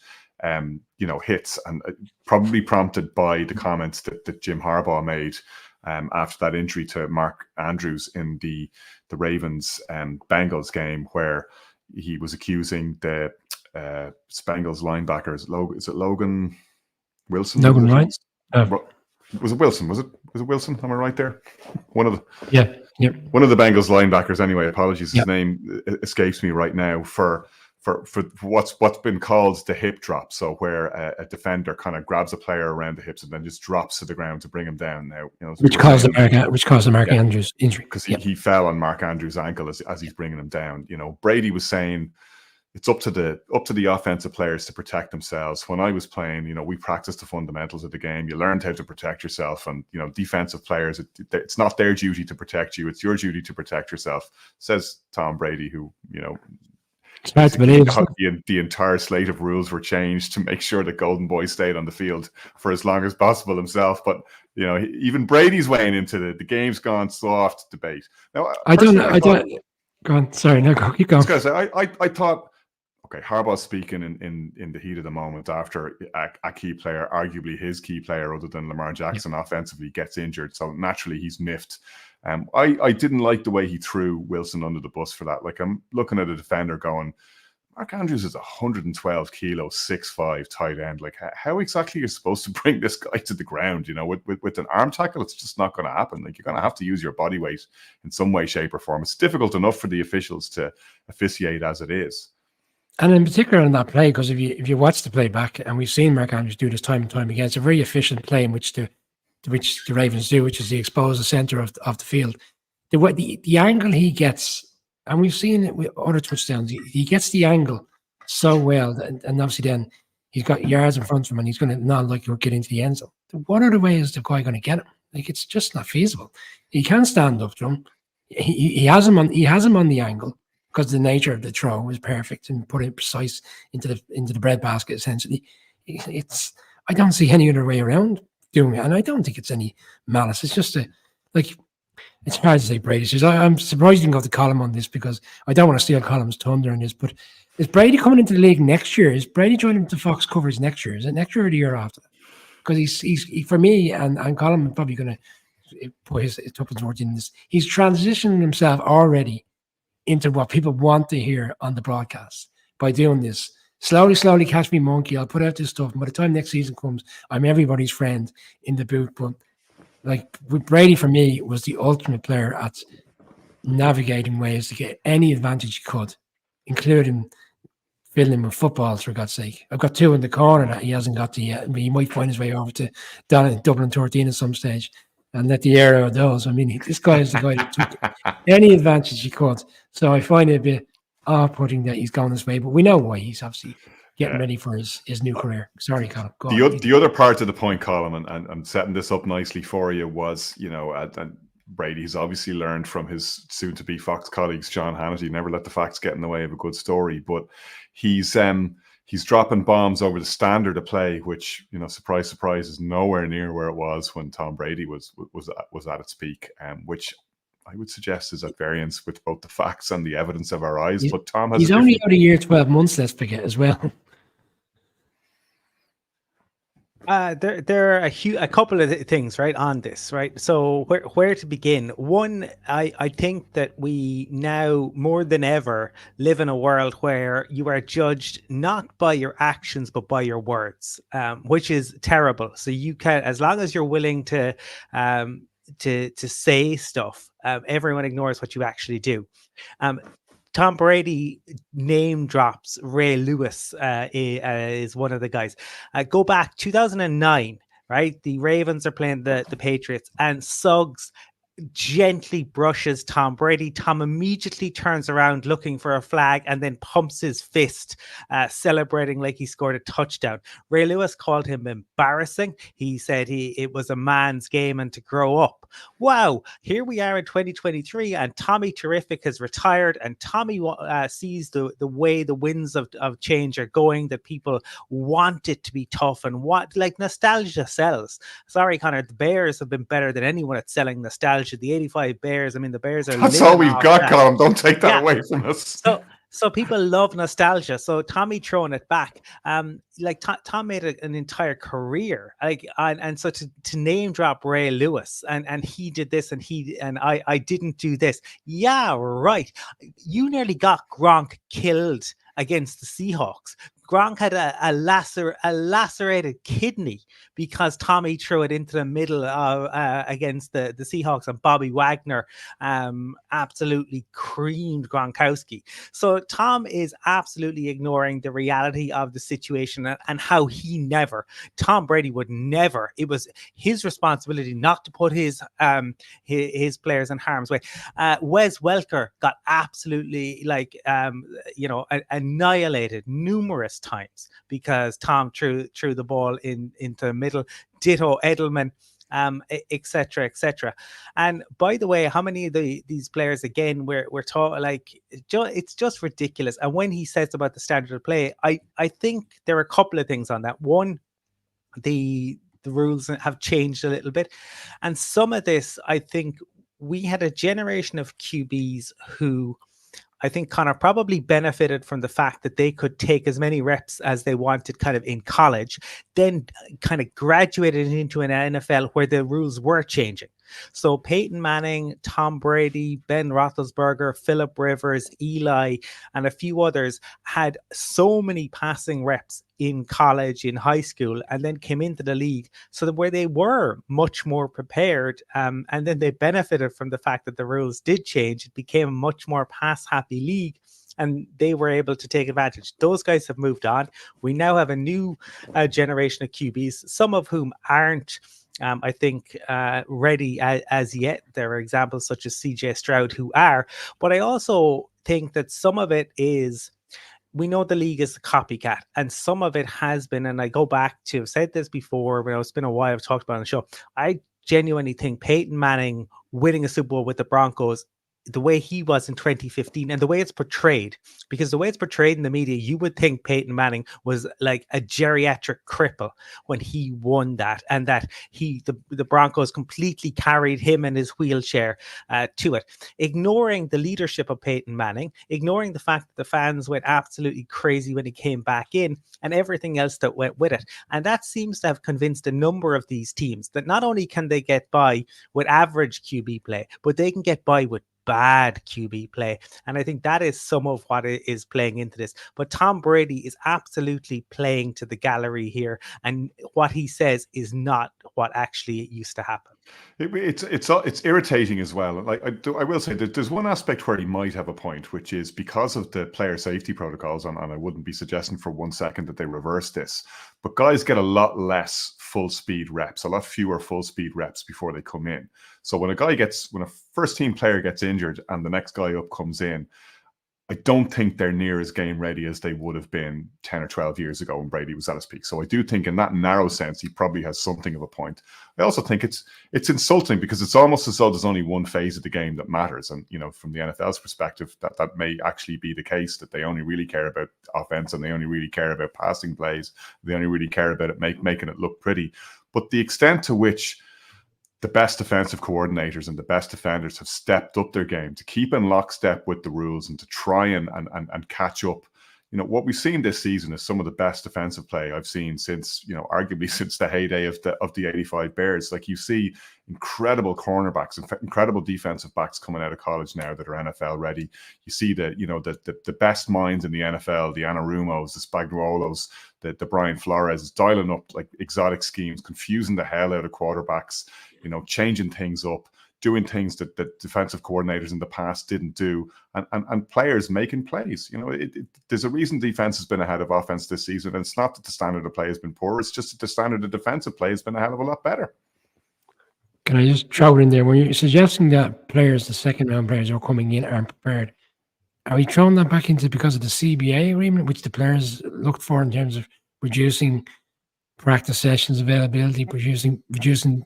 hits, and probably prompted by the comments that Jim Harbaugh made after that injury to Mark Andrews in the Ravens Bengals game, where he was accusing the Bengals linebackers. Is it Logan Wilson? Logan, right? Was it Wilson? Was it Wilson? Am I right there? One of the One of the Bengals linebackers. Anyway, apologies, his name escapes me right now. For what's been called the hip drop, so where a defender kind of grabs a player around the hips and then just drops to the ground to bring him down. Now, which caused the Mark Andrews injury, because he fell on Mark Andrews' ankle as he's bringing him down. Brady was saying it's up to the offensive players to protect themselves. When I was playing, we practiced the fundamentals of the game. You learned how to protect yourself, and defensive players, it's not their duty to protect you; it's your duty to protect yourself. Says Tom Brady, who it's hard to believe. The entire slate of rules were changed to make sure that Golden Boy stayed on the field for as long as possible himself. But even Brady's weighing into the game's gone soft debate. Now, I don't know. Go on. Sorry, no, go. Keep going. I thought, okay, Harbaugh's speaking in the heat of the moment after a key player, arguably his key player other than Lamar Jackson, offensively gets injured. So naturally he's miffed. I didn't like the way he threw Wilson under the bus for that. Like, I'm looking at a defender going, Mark Andrews is 112 kilo, 6'5" tight end. Like, how exactly are you supposed to bring this guy to the ground? With an arm tackle, it's just not going to happen. Like, you're going to have to use your body weight in some way, shape, or form. It's difficult enough for the officials to officiate as it is. And in particular on that play, because if you watch the play back, and we've seen Mark Andrews do this time and time again, it's a very efficient play in which the Ravens do, which is they expose the center of the field. The angle he gets, and we've seen it with other touchdowns, he gets the angle so well, and obviously then he's got yards in front of him, and he's going to not like get into the end zone. What other way is the guy going to get him? Like, it's just not feasible. He can stand up to him. He has him on the angle, because the nature of the throw is perfect and put it precise into the breadbasket. Essentially, I don't see any other way around doing it, and I don't think it's any malice. It's just it's hard to say Brady says. I'm surprised you can go to Colm on this, because I don't want to steal Colm's thunder on this. But is Brady coming into the league next year? Is Brady joining the Fox coverage next year? Is it next year or the year after? Because he's for me, and Colm is probably going to put his tuppence worth in this. He's transitioning himself already into what people want to hear on the broadcast by doing this. Slowly, catch me, monkey. I'll put out this stuff. And by the time next season comes, I'm everybody's friend in the booth. But like, with Brady, for me, was the ultimate player at navigating ways to get any advantage he could, including filling with footballs, for God's sake. I've got two in the corner that he hasn't got to yet, but he might find his way over to Dublin 13 at some stage and let the air out of those. I mean, this guy is the guy that took any advantage he could. So I find it a bit off-putting that he's gone this way, but we know why. He's obviously getting ready for his new career. Sorry, Colm. The other part of the point, Colm, and I'm setting this up nicely for you, was, and Brady's obviously learned from his soon-to-be Fox colleagues, John Hannity. Never let the facts get in the way of a good story, but he's dropping bombs over the standard of play, which, surprise, surprise, is nowhere near where it was when Tom Brady was at its peak, which I would suggest is at variance with both the facts and the evidence of our eyes. But Tom has he's only out a year, 12 months, let's forget as well. There are a couple of things, right, on this, right? So where to begin? One, I think that we now more than ever live in a world where you are judged not by your actions but by your words, which is terrible. So you can, as long as you're willing to to say stuff. Everyone ignores what you actually do. Tom Brady name drops Ray Lewis is one of the guys. Go back 2009, right? The Ravens are playing the Patriots, and Suggs gently brushes Tom Brady. Tom immediately turns around looking for a flag and then pumps his fist, celebrating like he scored a touchdown. Ray Lewis called him embarrassing. He said it was a man's game and to grow up. Wow, here we are in 2023 and Tommy Terrific has retired, and Tommy sees the way the winds of change are going, that people want it to be tough and what, like, nostalgia sells. Sorry, Connor, the Bears have been better than anyone at selling nostalgia. The 85 Bears, I mean, the Bears are That's all we've got, Colin. Don't take that away from us. So people love nostalgia. So Tommy throwing it back, like Tom made an entire career, like, and so to name drop Ray Lewis and he did this and I didn't do this. Yeah, right. You nearly got Gronk killed against the Seahawks. Gronk had a lacerated kidney because Tommy threw it into the middle of against the Seahawks, and Bobby Wagner absolutely creamed Gronkowski. So Tom is absolutely ignoring the reality of the situation and how Tom Brady would never. It was his responsibility not to put his players in harm's way. Wes Welker got absolutely annihilated numerous times because Tom threw the ball into the middle. Ditto Edelman, etc., etc. And by the way, how many of these players, again, we're taught, like, it's just ridiculous. And when he says about the standard of play, I think there are a couple of things on that. One, the rules have changed a little bit, and some of this, I think, we had a generation of QBs who, I think, Connor, probably benefited from the fact that they could take as many reps as they wanted kind of in college, then kind of graduated into an NFL where the rules were changing. So Peyton Manning, Tom Brady, Ben Roethlisberger, Phillip Rivers, Eli, and a few others had so many passing reps in college, in high school, and then came into the league, so that where they were much more prepared, and then they benefited from the fact that the rules did change. It became a much more pass-happy league, and they were able to take advantage. Those guys have moved on. We now have a new generation of QBs, some of whom aren't, I think, ready as yet. There are examples such as CJ Stroud who are, but I also think that some of it is, we know the league is a copycat, and some of it has been, and I go back to, I've said this before, but it's been a while I've talked about it on the show. I genuinely think Peyton Manning winning a Super Bowl with the Broncos, the way he was in 2015 and the way it's portrayed, because the way it's portrayed in the media, you would think Peyton Manning was like a geriatric cripple when he won that, and that the Broncos completely carried him and his wheelchair to it, ignoring the leadership of Peyton Manning, ignoring the fact that the fans went absolutely crazy when he came back in, and everything else that went with it. And that seems to have convinced a number of these teams that not only can they get by with average QB play, but they can get by with bad QB play. And I think that is some of what is playing into this. But Tom Brady is absolutely playing to the gallery here, and what he says is not what actually used to happen. It's irritating as well. Like I will say that there's one aspect where he might have a point, which is because of the player safety protocols, and I wouldn't be suggesting for 1 second that they reverse this, but guys get a lot less full speed reps, a lot fewer full speed reps before they come in. So when a first team player gets injured and the next guy up comes in, I don't think they're near as game ready as they would have been 10 or 12 years ago when Brady was at his peak. So I do think in that narrow sense, he probably has something of a point. I also think it's insulting because it's almost as though there's only one phase of the game that matters. And, from the NFL's perspective, that may actually be the case, that they only really care about offense and they only really care about passing plays. They only really care about it making it look pretty. But the extent to which the best defensive coordinators and the best defenders have stepped up their game to keep in lockstep with the rules and to try and catch up, what we've seen this season is some of the best defensive play I've seen since, arguably since the heyday of the 85 Bears. Like, you see incredible cornerbacks, incredible defensive backs coming out of college now that are NFL ready. You see the best minds in the NFL, the Anarumos, the Spagnuolos, the Brian Flores, dialing up like exotic schemes, confusing the hell out of quarterbacks, changing things up, doing things that defensive coordinators in the past didn't do, and players making plays. There's a reason defense has been ahead of offense this season, and it's not that the standard of play has been poor, it's just that the standard of defensive play has been a hell of a lot better. Can I just throw it in there? When you're suggesting that players, the second round players who are coming in, aren't prepared, are we throwing that back into because of the CBA agreement, which the players looked for in terms of reducing practice sessions availability, reducing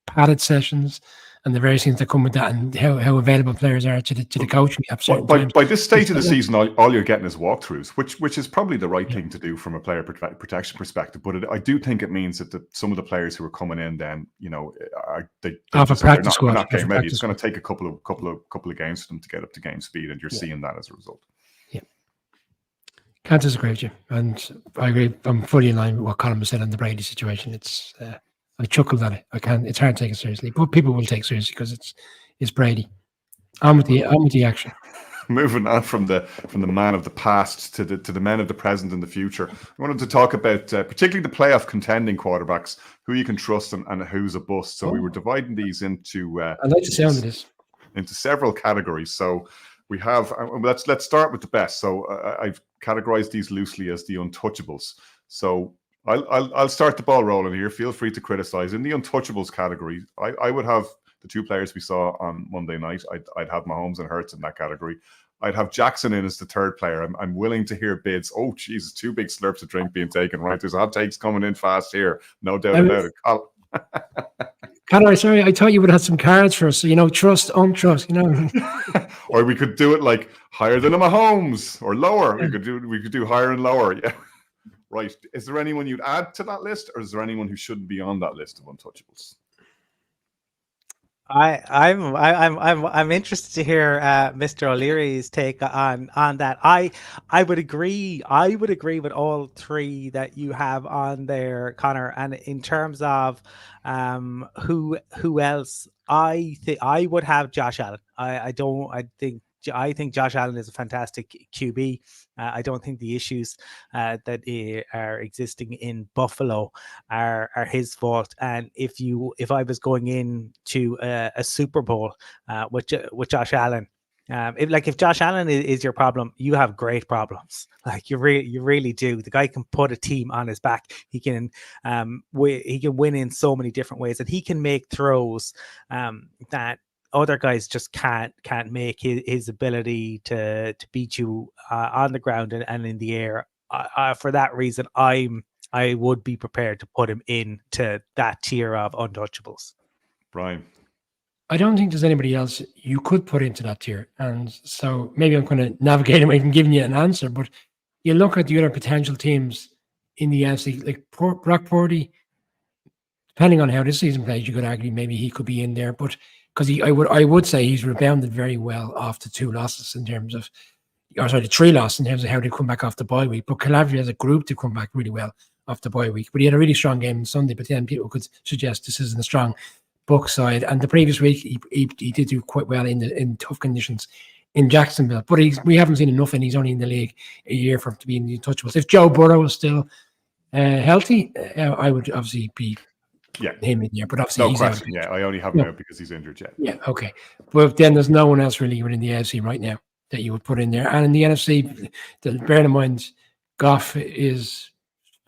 padded sessions, and the various things that come with that, and how available players are to the coach at by this stage of the season, all you're getting is walkthroughs, which is probably the right thing to do from a player protection perspective. But I do think it means that some of the players who are coming in, then they're not game ready. It's going to take a couple of games for them to get up to game speed, and you're seeing that as a result. Yeah, can't disagree with you, and I agree. I'm fully in line with what Colin said on the Brady situation. It's I chuckled at it. It's hard to take it seriously, but people will take it seriously because it's Brady. I'm with the action. Moving on from the man of the past to the men of the present and the future, I wanted to talk about particularly the playoff contending quarterbacks, who you can trust and who's a bust. So we were dividing these into I'd like to sound of this into several categories. So we have let's start with the best. So I've categorized these loosely as the untouchables. So I'll start the ball rolling here. Feel free to criticize. In the untouchables category, I would have the two players we saw on Monday night. I'd have Mahomes and Hurts in that category. I'd have Jackson in as the third player. I'm willing to hear bids. Oh, Jesus, 2 big slurps of drink being taken. Right, there's hot takes coming in fast here. No doubt about it. Conor, sorry, I thought you would have some cards for us. So, trust, untrust, Or we could do it like higher than a Mahomes or lower. We could do higher and lower. Yeah. Right. Is there anyone you'd add to that list, or is there anyone who shouldn't be on that list of untouchables? I'm interested to hear Mr. O'Leary's take on that. I would agree. I would agree with all three that you have on there, Conor. And in terms of who else, I think I would have Josh Allen. I think Josh Allen is a fantastic QB. I don't think the issues that are existing in Buffalo are his fault. And if I was going into a Super Bowl with Josh Allen, if Josh Allen is your problem, you have great problems. Like you really do. The guy can put a team on his back. He can win in so many different ways, and he can make throws that other guys just can't make. His ability to beat you on the ground and in the air. For that reason, I would be prepared to put him into that tier of untouchables. Brian, I don't think there's anybody else you could put into that tier, and so maybe I'm going to navigate away from giving you an answer. But you look at the other potential teams in the NFC, like Brock Purdy. Depending on how this season plays, you could argue maybe he could be in there, but because I would say he's rebounded very well off the 2 losses in terms of, the 3 losses in terms of how they come back off the bye week. But Calabria as a group to come back really well off the bye week. But he had a really strong game on Sunday. But then people could suggest this isn't a strong Buck side. And the previous week he did do quite well in tough conditions in Jacksonville. But we haven't seen enough, and he's only in the league a year for him to be in the untouchables. If Joe Burrow was still healthy, I would obviously be. Yeah, him in there, but obviously he's question. Yeah, I only have him out because he's injured yet. Yeah, okay. But then there's no one else really within the AFC right now that you would put in there. And in the NFC, bear in mind, Goff is,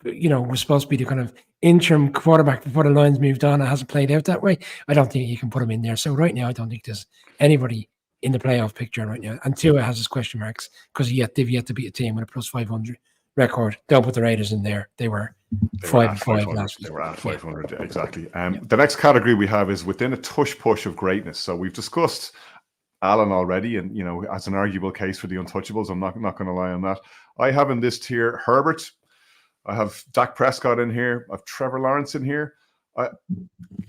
was supposed to be the kind of interim quarterback before the Lions moved on. It hasn't played out that way. I don't think you can put him in there. So right now, I don't think there's anybody in the playoff picture right now. And Tua has his question marks because they've yet to beat a team with a plus 500 record. Don't put the Raiders in there. They were 5-5 last week. They were at 500, exactly. The next category we have is within a tush push of greatness. So we've discussed Allen already, and as an arguable case for the untouchables. I'm not going to lie on that. I have in this tier Herbert. I have Dak Prescott in here. I have Trevor Lawrence in here. A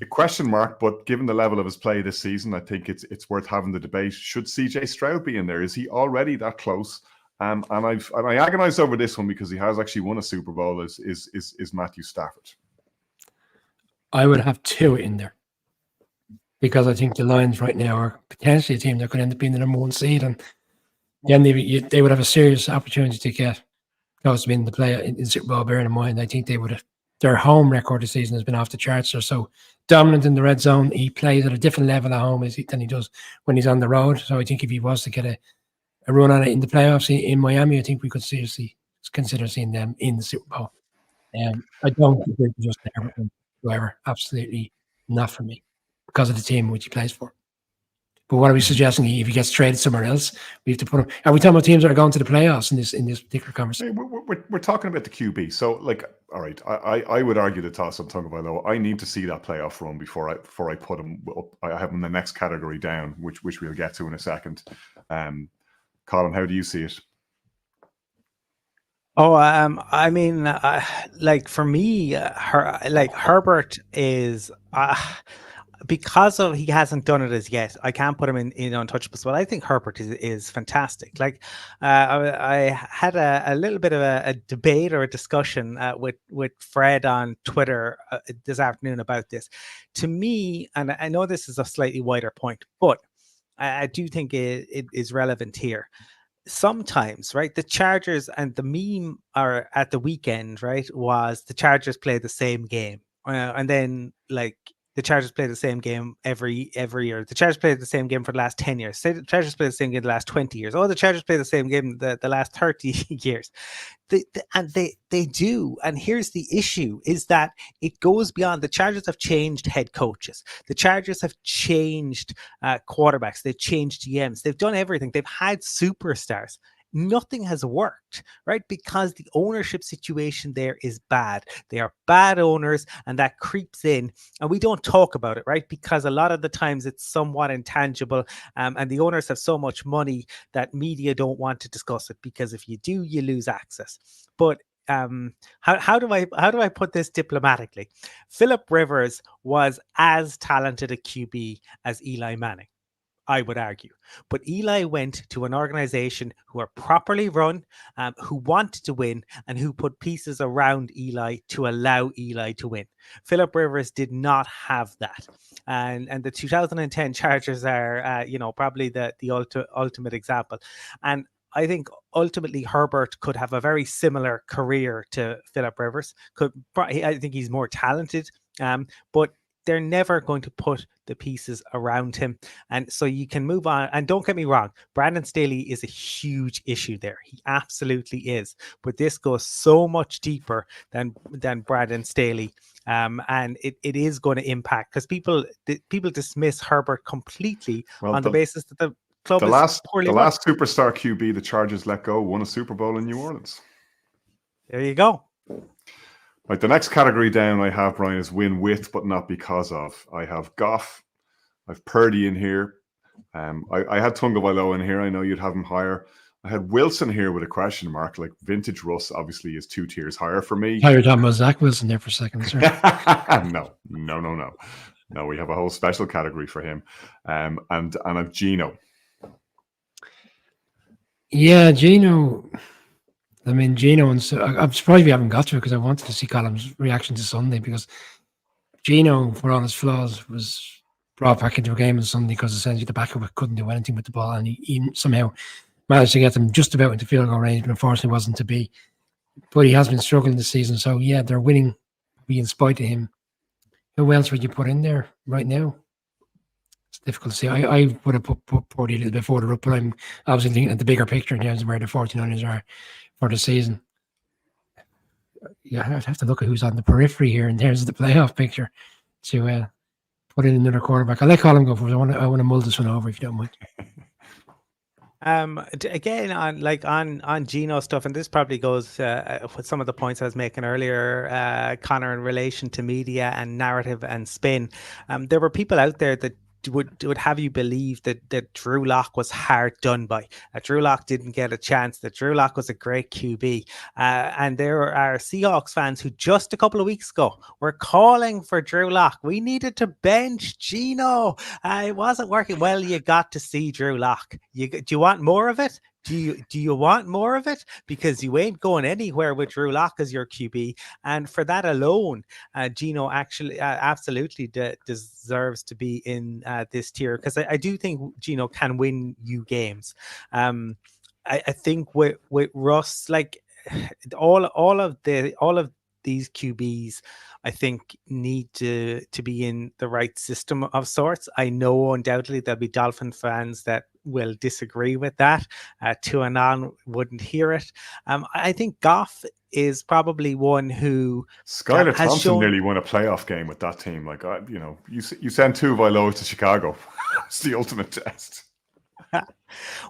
question mark, but given the level of his play this season, I think it's worth having the debate. Should CJ Stroud be in there? Is he already that close? And I agonized over this one because he has actually won a Super Bowl. Is Matthew Stafford? I would have 2 in there because I think the Lions right now are potentially a team that could end up being the number 1 seed, and then they would have a serious opportunity to get close to being the play in Super Bowl. Bearing in mind, I think they would have, their home record this season has been off the charts. They're so dominant in the red zone. He plays at a different level at home than he does when he's on the road. So I think if he was to get a run on it in the playoffs in Miami, I think we could seriously consider seeing them in the Super Bowl. I don't think they're just there whoever. Absolutely not for me because of the team which he plays for. But what are we suggesting? If he gets traded somewhere else, we have to put him. Are we talking about teams that are going to the playoffs in this particular conversation? We're talking about the QB. So, like, all right, I would argue the toss up Tagovailoa. I need to see that playoff run before I put him up. I have him in the next category down, which we'll get to in a second. Colin, how do you see it? Oh, I mean, like for me, Herbert is because of he hasn't done it as yet. I can't put him in untouchables, but I think Herbert is fantastic. Like, I had a little bit of a debate or a discussion with Fred on Twitter this afternoon about this. To me, and I know this is a slightly wider point, but I do think it is relevant here. Sometimes, right, the Chargers, and the meme are at the weekend, right, was the Chargers play the same game, and then like the Chargers play the same game every year. The Chargers play the same game for the last 10 years. Say the Chargers play the same game the last 20 years. Oh, the Chargers play the same game the last 30 years. They do. And here's the issue is that it goes beyond. The Chargers have changed head coaches. The Chargers have changed quarterbacks. They've changed GMs. They've done everything. They've had superstars. Nothing has worked, right? Because the ownership situation there is bad. They are bad owners, and that creeps in. And we don't talk about it, right? Because a lot of the times it's somewhat intangible, and the owners have so much money that media don't want to discuss it, because if you do, you lose access. But how do I put this diplomatically? Philip Rivers was as talented a QB as Eli Manning, I would argue. But Eli went to an organization who are properly run, who wanted to win, and who put pieces around Eli to allow Eli to win. Philip Rivers did not have that. And the 2010 Chargers are, probably the ultimate example. And I think ultimately Herbert could have a very similar career to Philip Rivers. I think he's more talented, but they're never going to put the pieces around him. And so you can move on. And don't get me wrong, Brandon Staley is a huge issue there. He absolutely is. But this goes so much deeper than Brandon Staley. And it is going to impact, because people dismiss Herbert completely on the basis that the club is poorly run. The last superstar QB the Chargers let go won a Super Bowl in New Orleans. There you go. Right, the next category down I have, Brian, is win with but not because of. I have Goff, I've Purdy in here. I had Tagovailoa in here. I know you'd have him higher. I had Wilson here with a question mark. Like, vintage Russ obviously is 2 tiers higher for me. Oh, you're talking about Zach Wilson there for a second, sir. No. No, we have a whole special category for him. And I've Geno. Yeah, Geno. I mean, Geno, and so I'm surprised we haven't got to it, because I wanted to see Colin's reaction to Sunday, because Geno, for all his flaws, was brought back into a game on Sunday because essentially the backup couldn't do anything with the ball, and he somehow managed to get them just about into field goal range, but unfortunately wasn't to be. But he has been struggling this season, so yeah, they're winning in spite of him. Who else would you put in there right now? It's difficult to see. I would have put Purdy a little bit further up, but I'm obviously thinking at the bigger picture in terms of where the 49ers are for the season. Yeah, I'd have to look at who's on the periphery here in terms of the playoff picture to put in another quarterback. I'll let Colin go first. I want to mull this one over, if you don't mind. Again, on Geno stuff, and this probably goes with some of the points I was making earlier, Connor, in relation to media and narrative and spin. There were people out there that would have you believe that Drew Lock was hard done by, that Drew Lock didn't get a chance, that Drew Lock was a great QB. And there are Seahawks fans who just a couple of weeks ago were calling for Drew Lock. We needed to bench Geno. It wasn't working. Well, you got to see Drew Lock. Do you want more of it? do you want more of it? Because you ain't going anywhere with Drew Lock as your QB, and for that alone, Gino actually absolutely deserves to be in this tier, because I do think Gino can win you games. I think with Russ, like all of these QBs, I think need to be in the right system of sorts. I know undoubtedly there'll be Dolphin fans that will disagree with that. Tuanon wouldn't hear it. I think Goff is probably one who Skylar has Thompson shown. nearly won a playoff game with that team. Like, you send Tuivasa to Chicago. It's the ultimate test.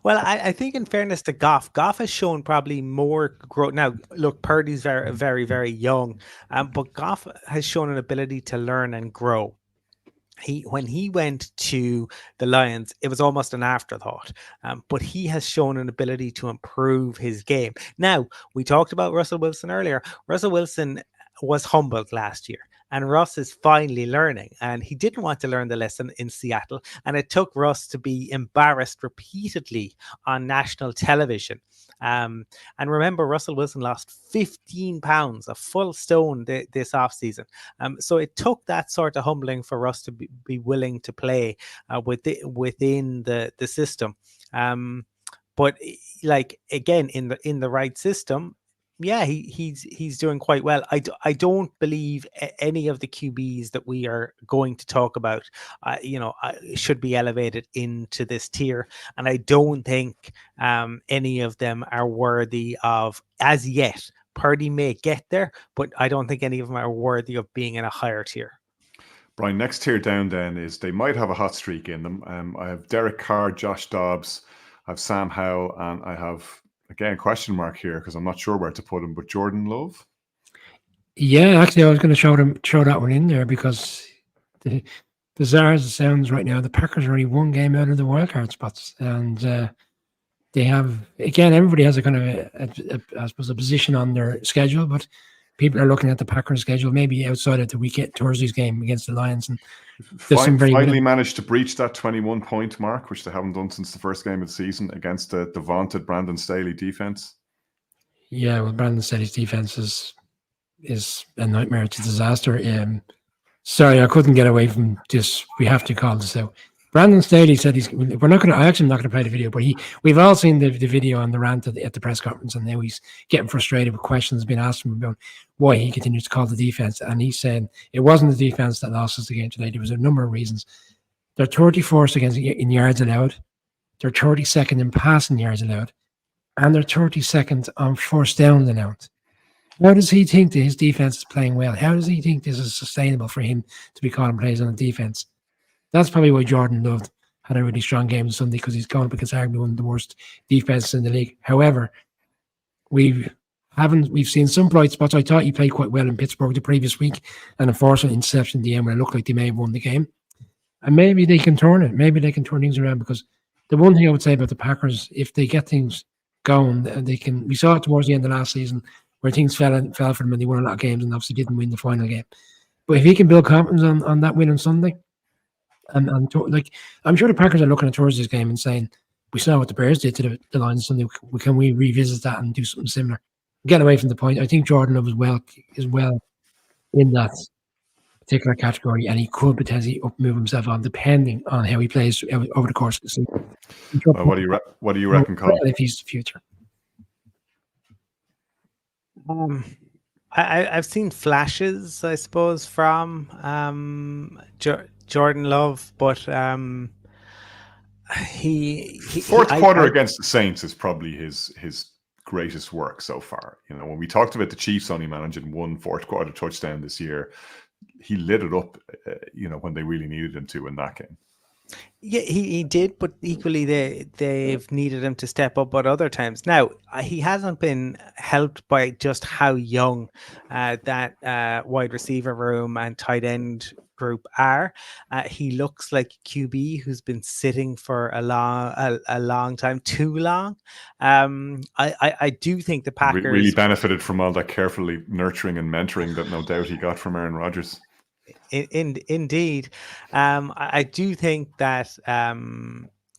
Well, I think in fairness to Goff has shown probably more growth. Now, look, Purdy's very, very, very young, but Goff has shown an ability to learn and grow. When he went to the Lions, it was almost an afterthought, but he has shown an ability to improve his game. Now, we talked about Russell Wilson earlier. Russell Wilson was humbled last year, and Russ is finally learning, and he didn't want to learn the lesson in Seattle, and it took Russ to be embarrassed repeatedly on national television. And remember, Russell Wilson lost 15 pounds, a full stone this offseason. So it took that sort of humbling for Russ to be willing to play within the system. But like, again, in the right system, yeah, he's doing quite well. I don't believe any of the QBs that we are going to talk about, should be elevated into this tier, and I don't think any of them are worthy of, as yet. Purdy may get there, but I don't think any of them are worthy of being in a higher tier. Brian, next tier down then is they might have a hot streak in them. I have Derek Carr, Josh Dobbs, I have Sam Howell, and I have, again, question mark here because I'm not sure where to put him, but Jordan Love? Yeah, actually, I was going to show that one in there because bizarre as it sounds right now, the Packers are only one game out of the wildcard spots. And they have, again, everybody has a kind of, I suppose, a position on their schedule, but people are looking at the Packers schedule, maybe outside of the weekend, Thursday's game against the Lions. And finally managed to breach that 21-point mark, which they haven't done since the first game of the season against the vaunted Brandon Staley defense. Yeah, well, Brandon Staley's defense is a nightmare. It's a disaster. Sorry, I couldn't get away from this. We have to call this out. Brandon Staley said we're not going to, I actually am not going to play the video, but we've all seen the video on the rant at the press conference, and now he's getting frustrated with questions being asked him about why he continues to call the defense. And he's saying it wasn't the defense that lost us the game today. There was a number of reasons. They're 34th in yards allowed. They're 32nd in passing yards allowed. And they're 32nd on first down allowed. How does he think that his defense is playing well? How does he think this is sustainable for him to be calling plays on the defense? That's probably why Jordan Love had a really strong game on Sunday, because he's gone up against arguably one of the worst defenses in the league. However, we've seen some bright spots. I thought he played quite well in Pittsburgh the previous week, and unfortunately interception at the end when it looked like they may have won the game. And maybe they can turn it. Maybe they can turn things around, because the one thing I would say about the Packers, if they get things going, they can. We saw it towards the end of last season where things fell for them and they won a lot of games and obviously didn't win the final game. But if he can build confidence on that win on Sunday, and like, I'm sure the Packers are looking at Thursday's game and saying, we saw what the Bears did to the Lions Sunday. Can we revisit that and do something similar? Get away from the point. I think Jordan Love is well in that particular category, and he could potentially move himself on depending on how he plays over the course of the season. What do you reckon, Colin? If he's the future. I've seen flashes, I suppose, from Jordan Love, but fourth quarter against the Saints is probably his greatest work so far. You know, when we talked about the Chiefs only managing one fourth quarter touchdown this year, he lit it up. When they really needed him to in that game. Yeah, he did, but equally they've needed him to step up at other times. Now, he hasn't been helped by just how young that wide receiver room and tight end group are. He looks like a QB who's been sitting for a long time, too long. I do think the Packers really benefited from all that carefully nurturing and mentoring that no doubt he got from Aaron Rodgers. Indeed. I do think that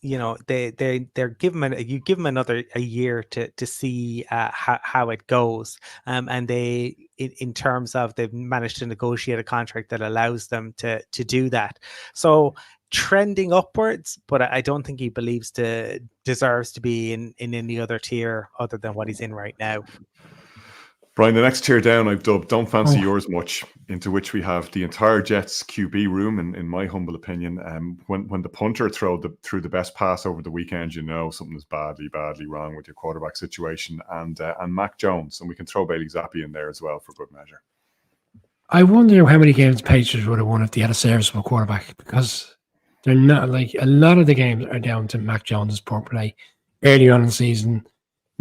they're you give them another a year to see how it goes, and they in terms of they've managed to negotiate a contract that allows them to do that. So trending upwards, but I don't think he deserves to be in any other tier other than what he's in right now. Brian, the next tier down I've dubbed Don't Fancy Yours Much, into which we have the entire Jets QB room, in my humble opinion. When the punter threw the best pass over the weekend, something is badly wrong with your quarterback situation. And Mac Jones, and we can throw Bailey Zappi in there as well for good measure. I wonder how many games the Patriots would have won if they had a serviceable quarterback, because they're not, like, a lot of the games are down to Mac Jones' poor play early on in the season.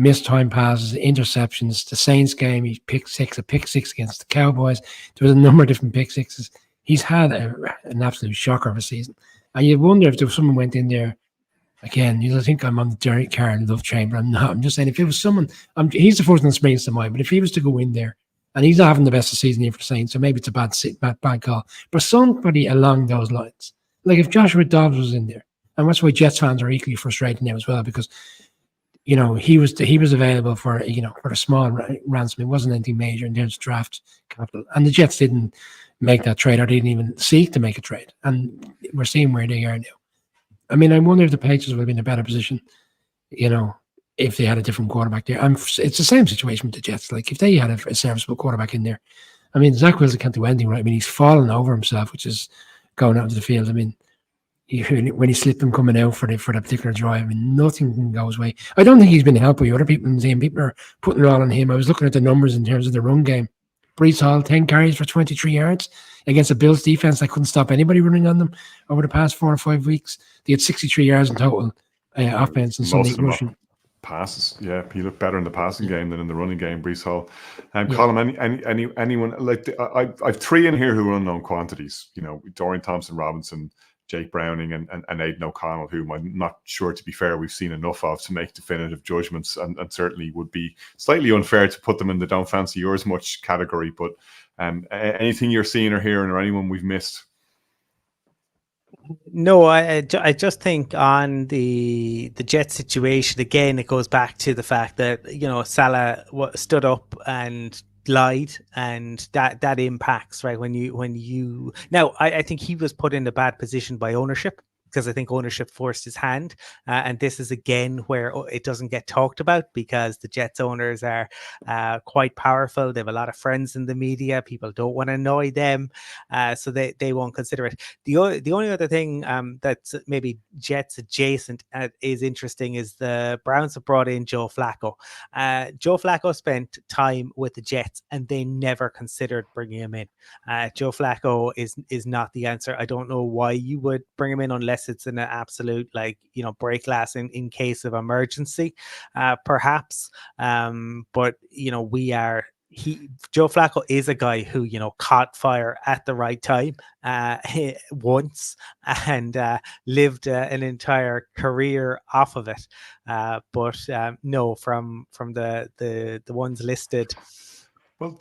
Missed time passes, interceptions. The Saints game, he picked a pick six against the Cowboys. There was a number of different pick sixes. He's had an absolute shocker of a season. And you wonder if someone went in there, again, I think I'm on the Derek Carr love train, but I'm not. I'm just saying, if it was someone, he's the first one that springs to mind, but if he was to go in there, and he's not having the best of season here for the Saints, so maybe it's a bad call. But somebody along those lines, like if Joshua Dobbs was in there, and that's why Jets fans are equally frustrated now as well, because he was available for for a small ransom. It wasn't anything major in terms of draft capital, and the Jets didn't make that trade, or didn't even seek to make a trade. And we're seeing where they are now. I mean, I wonder if the Patriots would have been in a better position, if they had a different quarterback there. It's the same situation with the Jets. Like if they had a serviceable quarterback in there, I mean, Zach Wilson can't do anything right. I mean, he's fallen over himself, which is going out into the field. I mean, when he slipped him coming out for that particular drive, I mean, nothing can go his way. I don't think he's been helped by other people in the team. People are putting it all on him. I was looking at the numbers in terms of the run game. Brees Hall, 10 carries for 23 yards against a Bills defense that couldn't stop anybody running on them over the past 4 or 5 weeks. They had 63 yards in total offense and Sunday rushing. Passes, yeah, he looked better in the passing game than in the running game. Brees Hall, Colin, anyone like I've 3 in here who are unknown quantities. Dorian Thompson-Robinson, Jake Browning, and Aidan O'Connell, whom I'm not sure, to be fair, we've seen enough of to make definitive judgments, and certainly would be slightly unfair to put them in the Don't Fancy Yours Much category. But anything you're seeing or hearing, or anyone we've missed? No, I just think on the Jet situation, again, it goes back to the fact that Salah stood up and lied, and that impacts, right? When you now, I think he was put in a bad position by ownership, because I think ownership forced his hand, and this is again where it doesn't get talked about, because the Jets owners are quite powerful. They have a lot of friends in the media. People don't want to annoy them, so they won't consider it. The only other thing that's maybe Jets adjacent is interesting is the Browns have brought in Joe Flacco. Joe Flacco spent time with the Jets, and they never considered bringing him in. Joe Flacco is not the answer. I don't know why you would bring him in unless it's in an absolute break glass in case of emergency, perhaps. But Joe Flacco is a guy who caught fire at the right time once, and lived an entire career off of it. But no, from the ones listed. Well,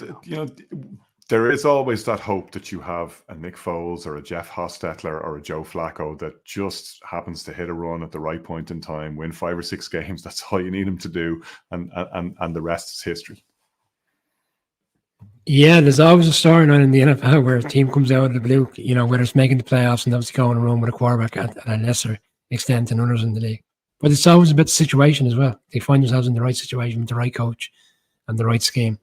there is always that hope that you have a Nick Foles or a Jeff Hostetler or a Joe Flacco that just happens to hit a run at the right point in time, win 5 or 6 games. That's all you need him to do, and the rest is history. Yeah, there's always a storyline in the NFL where a team comes out of the blue, whether it's making the playoffs and obviously going around with a quarterback at a lesser extent than others in the league. But it's always about the situation as well. They find themselves in the right situation with the right coach and the right scheme.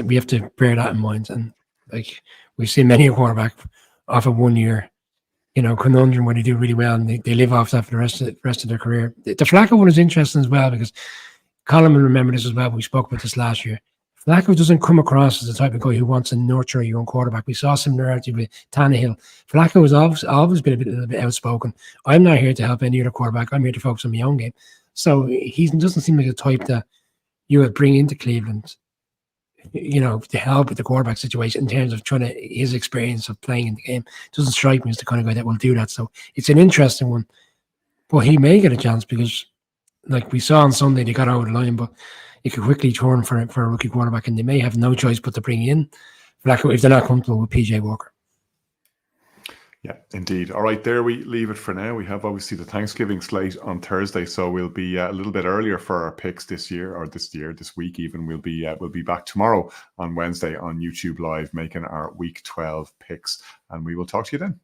We have to bear that in mind. And we've seen many a quarterback off of 1 year, conundrum where they do really well and they live off that for the rest of their career. The Flacco one is interesting as well, because Colin will remember this as well. We spoke about this last year. Flacco doesn't come across as the type of guy who wants to nurture a young quarterback. We saw similarity with Tannehill. Flacco has always been a little bit outspoken. I'm not here to help any other quarterback. I'm here to focus on my own game. So he doesn't seem like the type that you would bring into Cleveland, to help with the quarterback situation in terms of his experience of playing in the game. It doesn't strike me as the kind of guy that will do that. So it's an interesting one. But he may get a chance, because like we saw on Sunday, they got over the line, but it could quickly turn for a rookie quarterback, and they may have no choice but to bring in Flacco if they're not comfortable with PJ Walker. Yeah, indeed. All right, there we leave it for now. We have obviously the Thanksgiving slate on Thursday, so we'll be a little bit earlier for our picks this week even. We'll be back tomorrow on Wednesday on YouTube Live making our Week 12 picks, and we will talk to you then.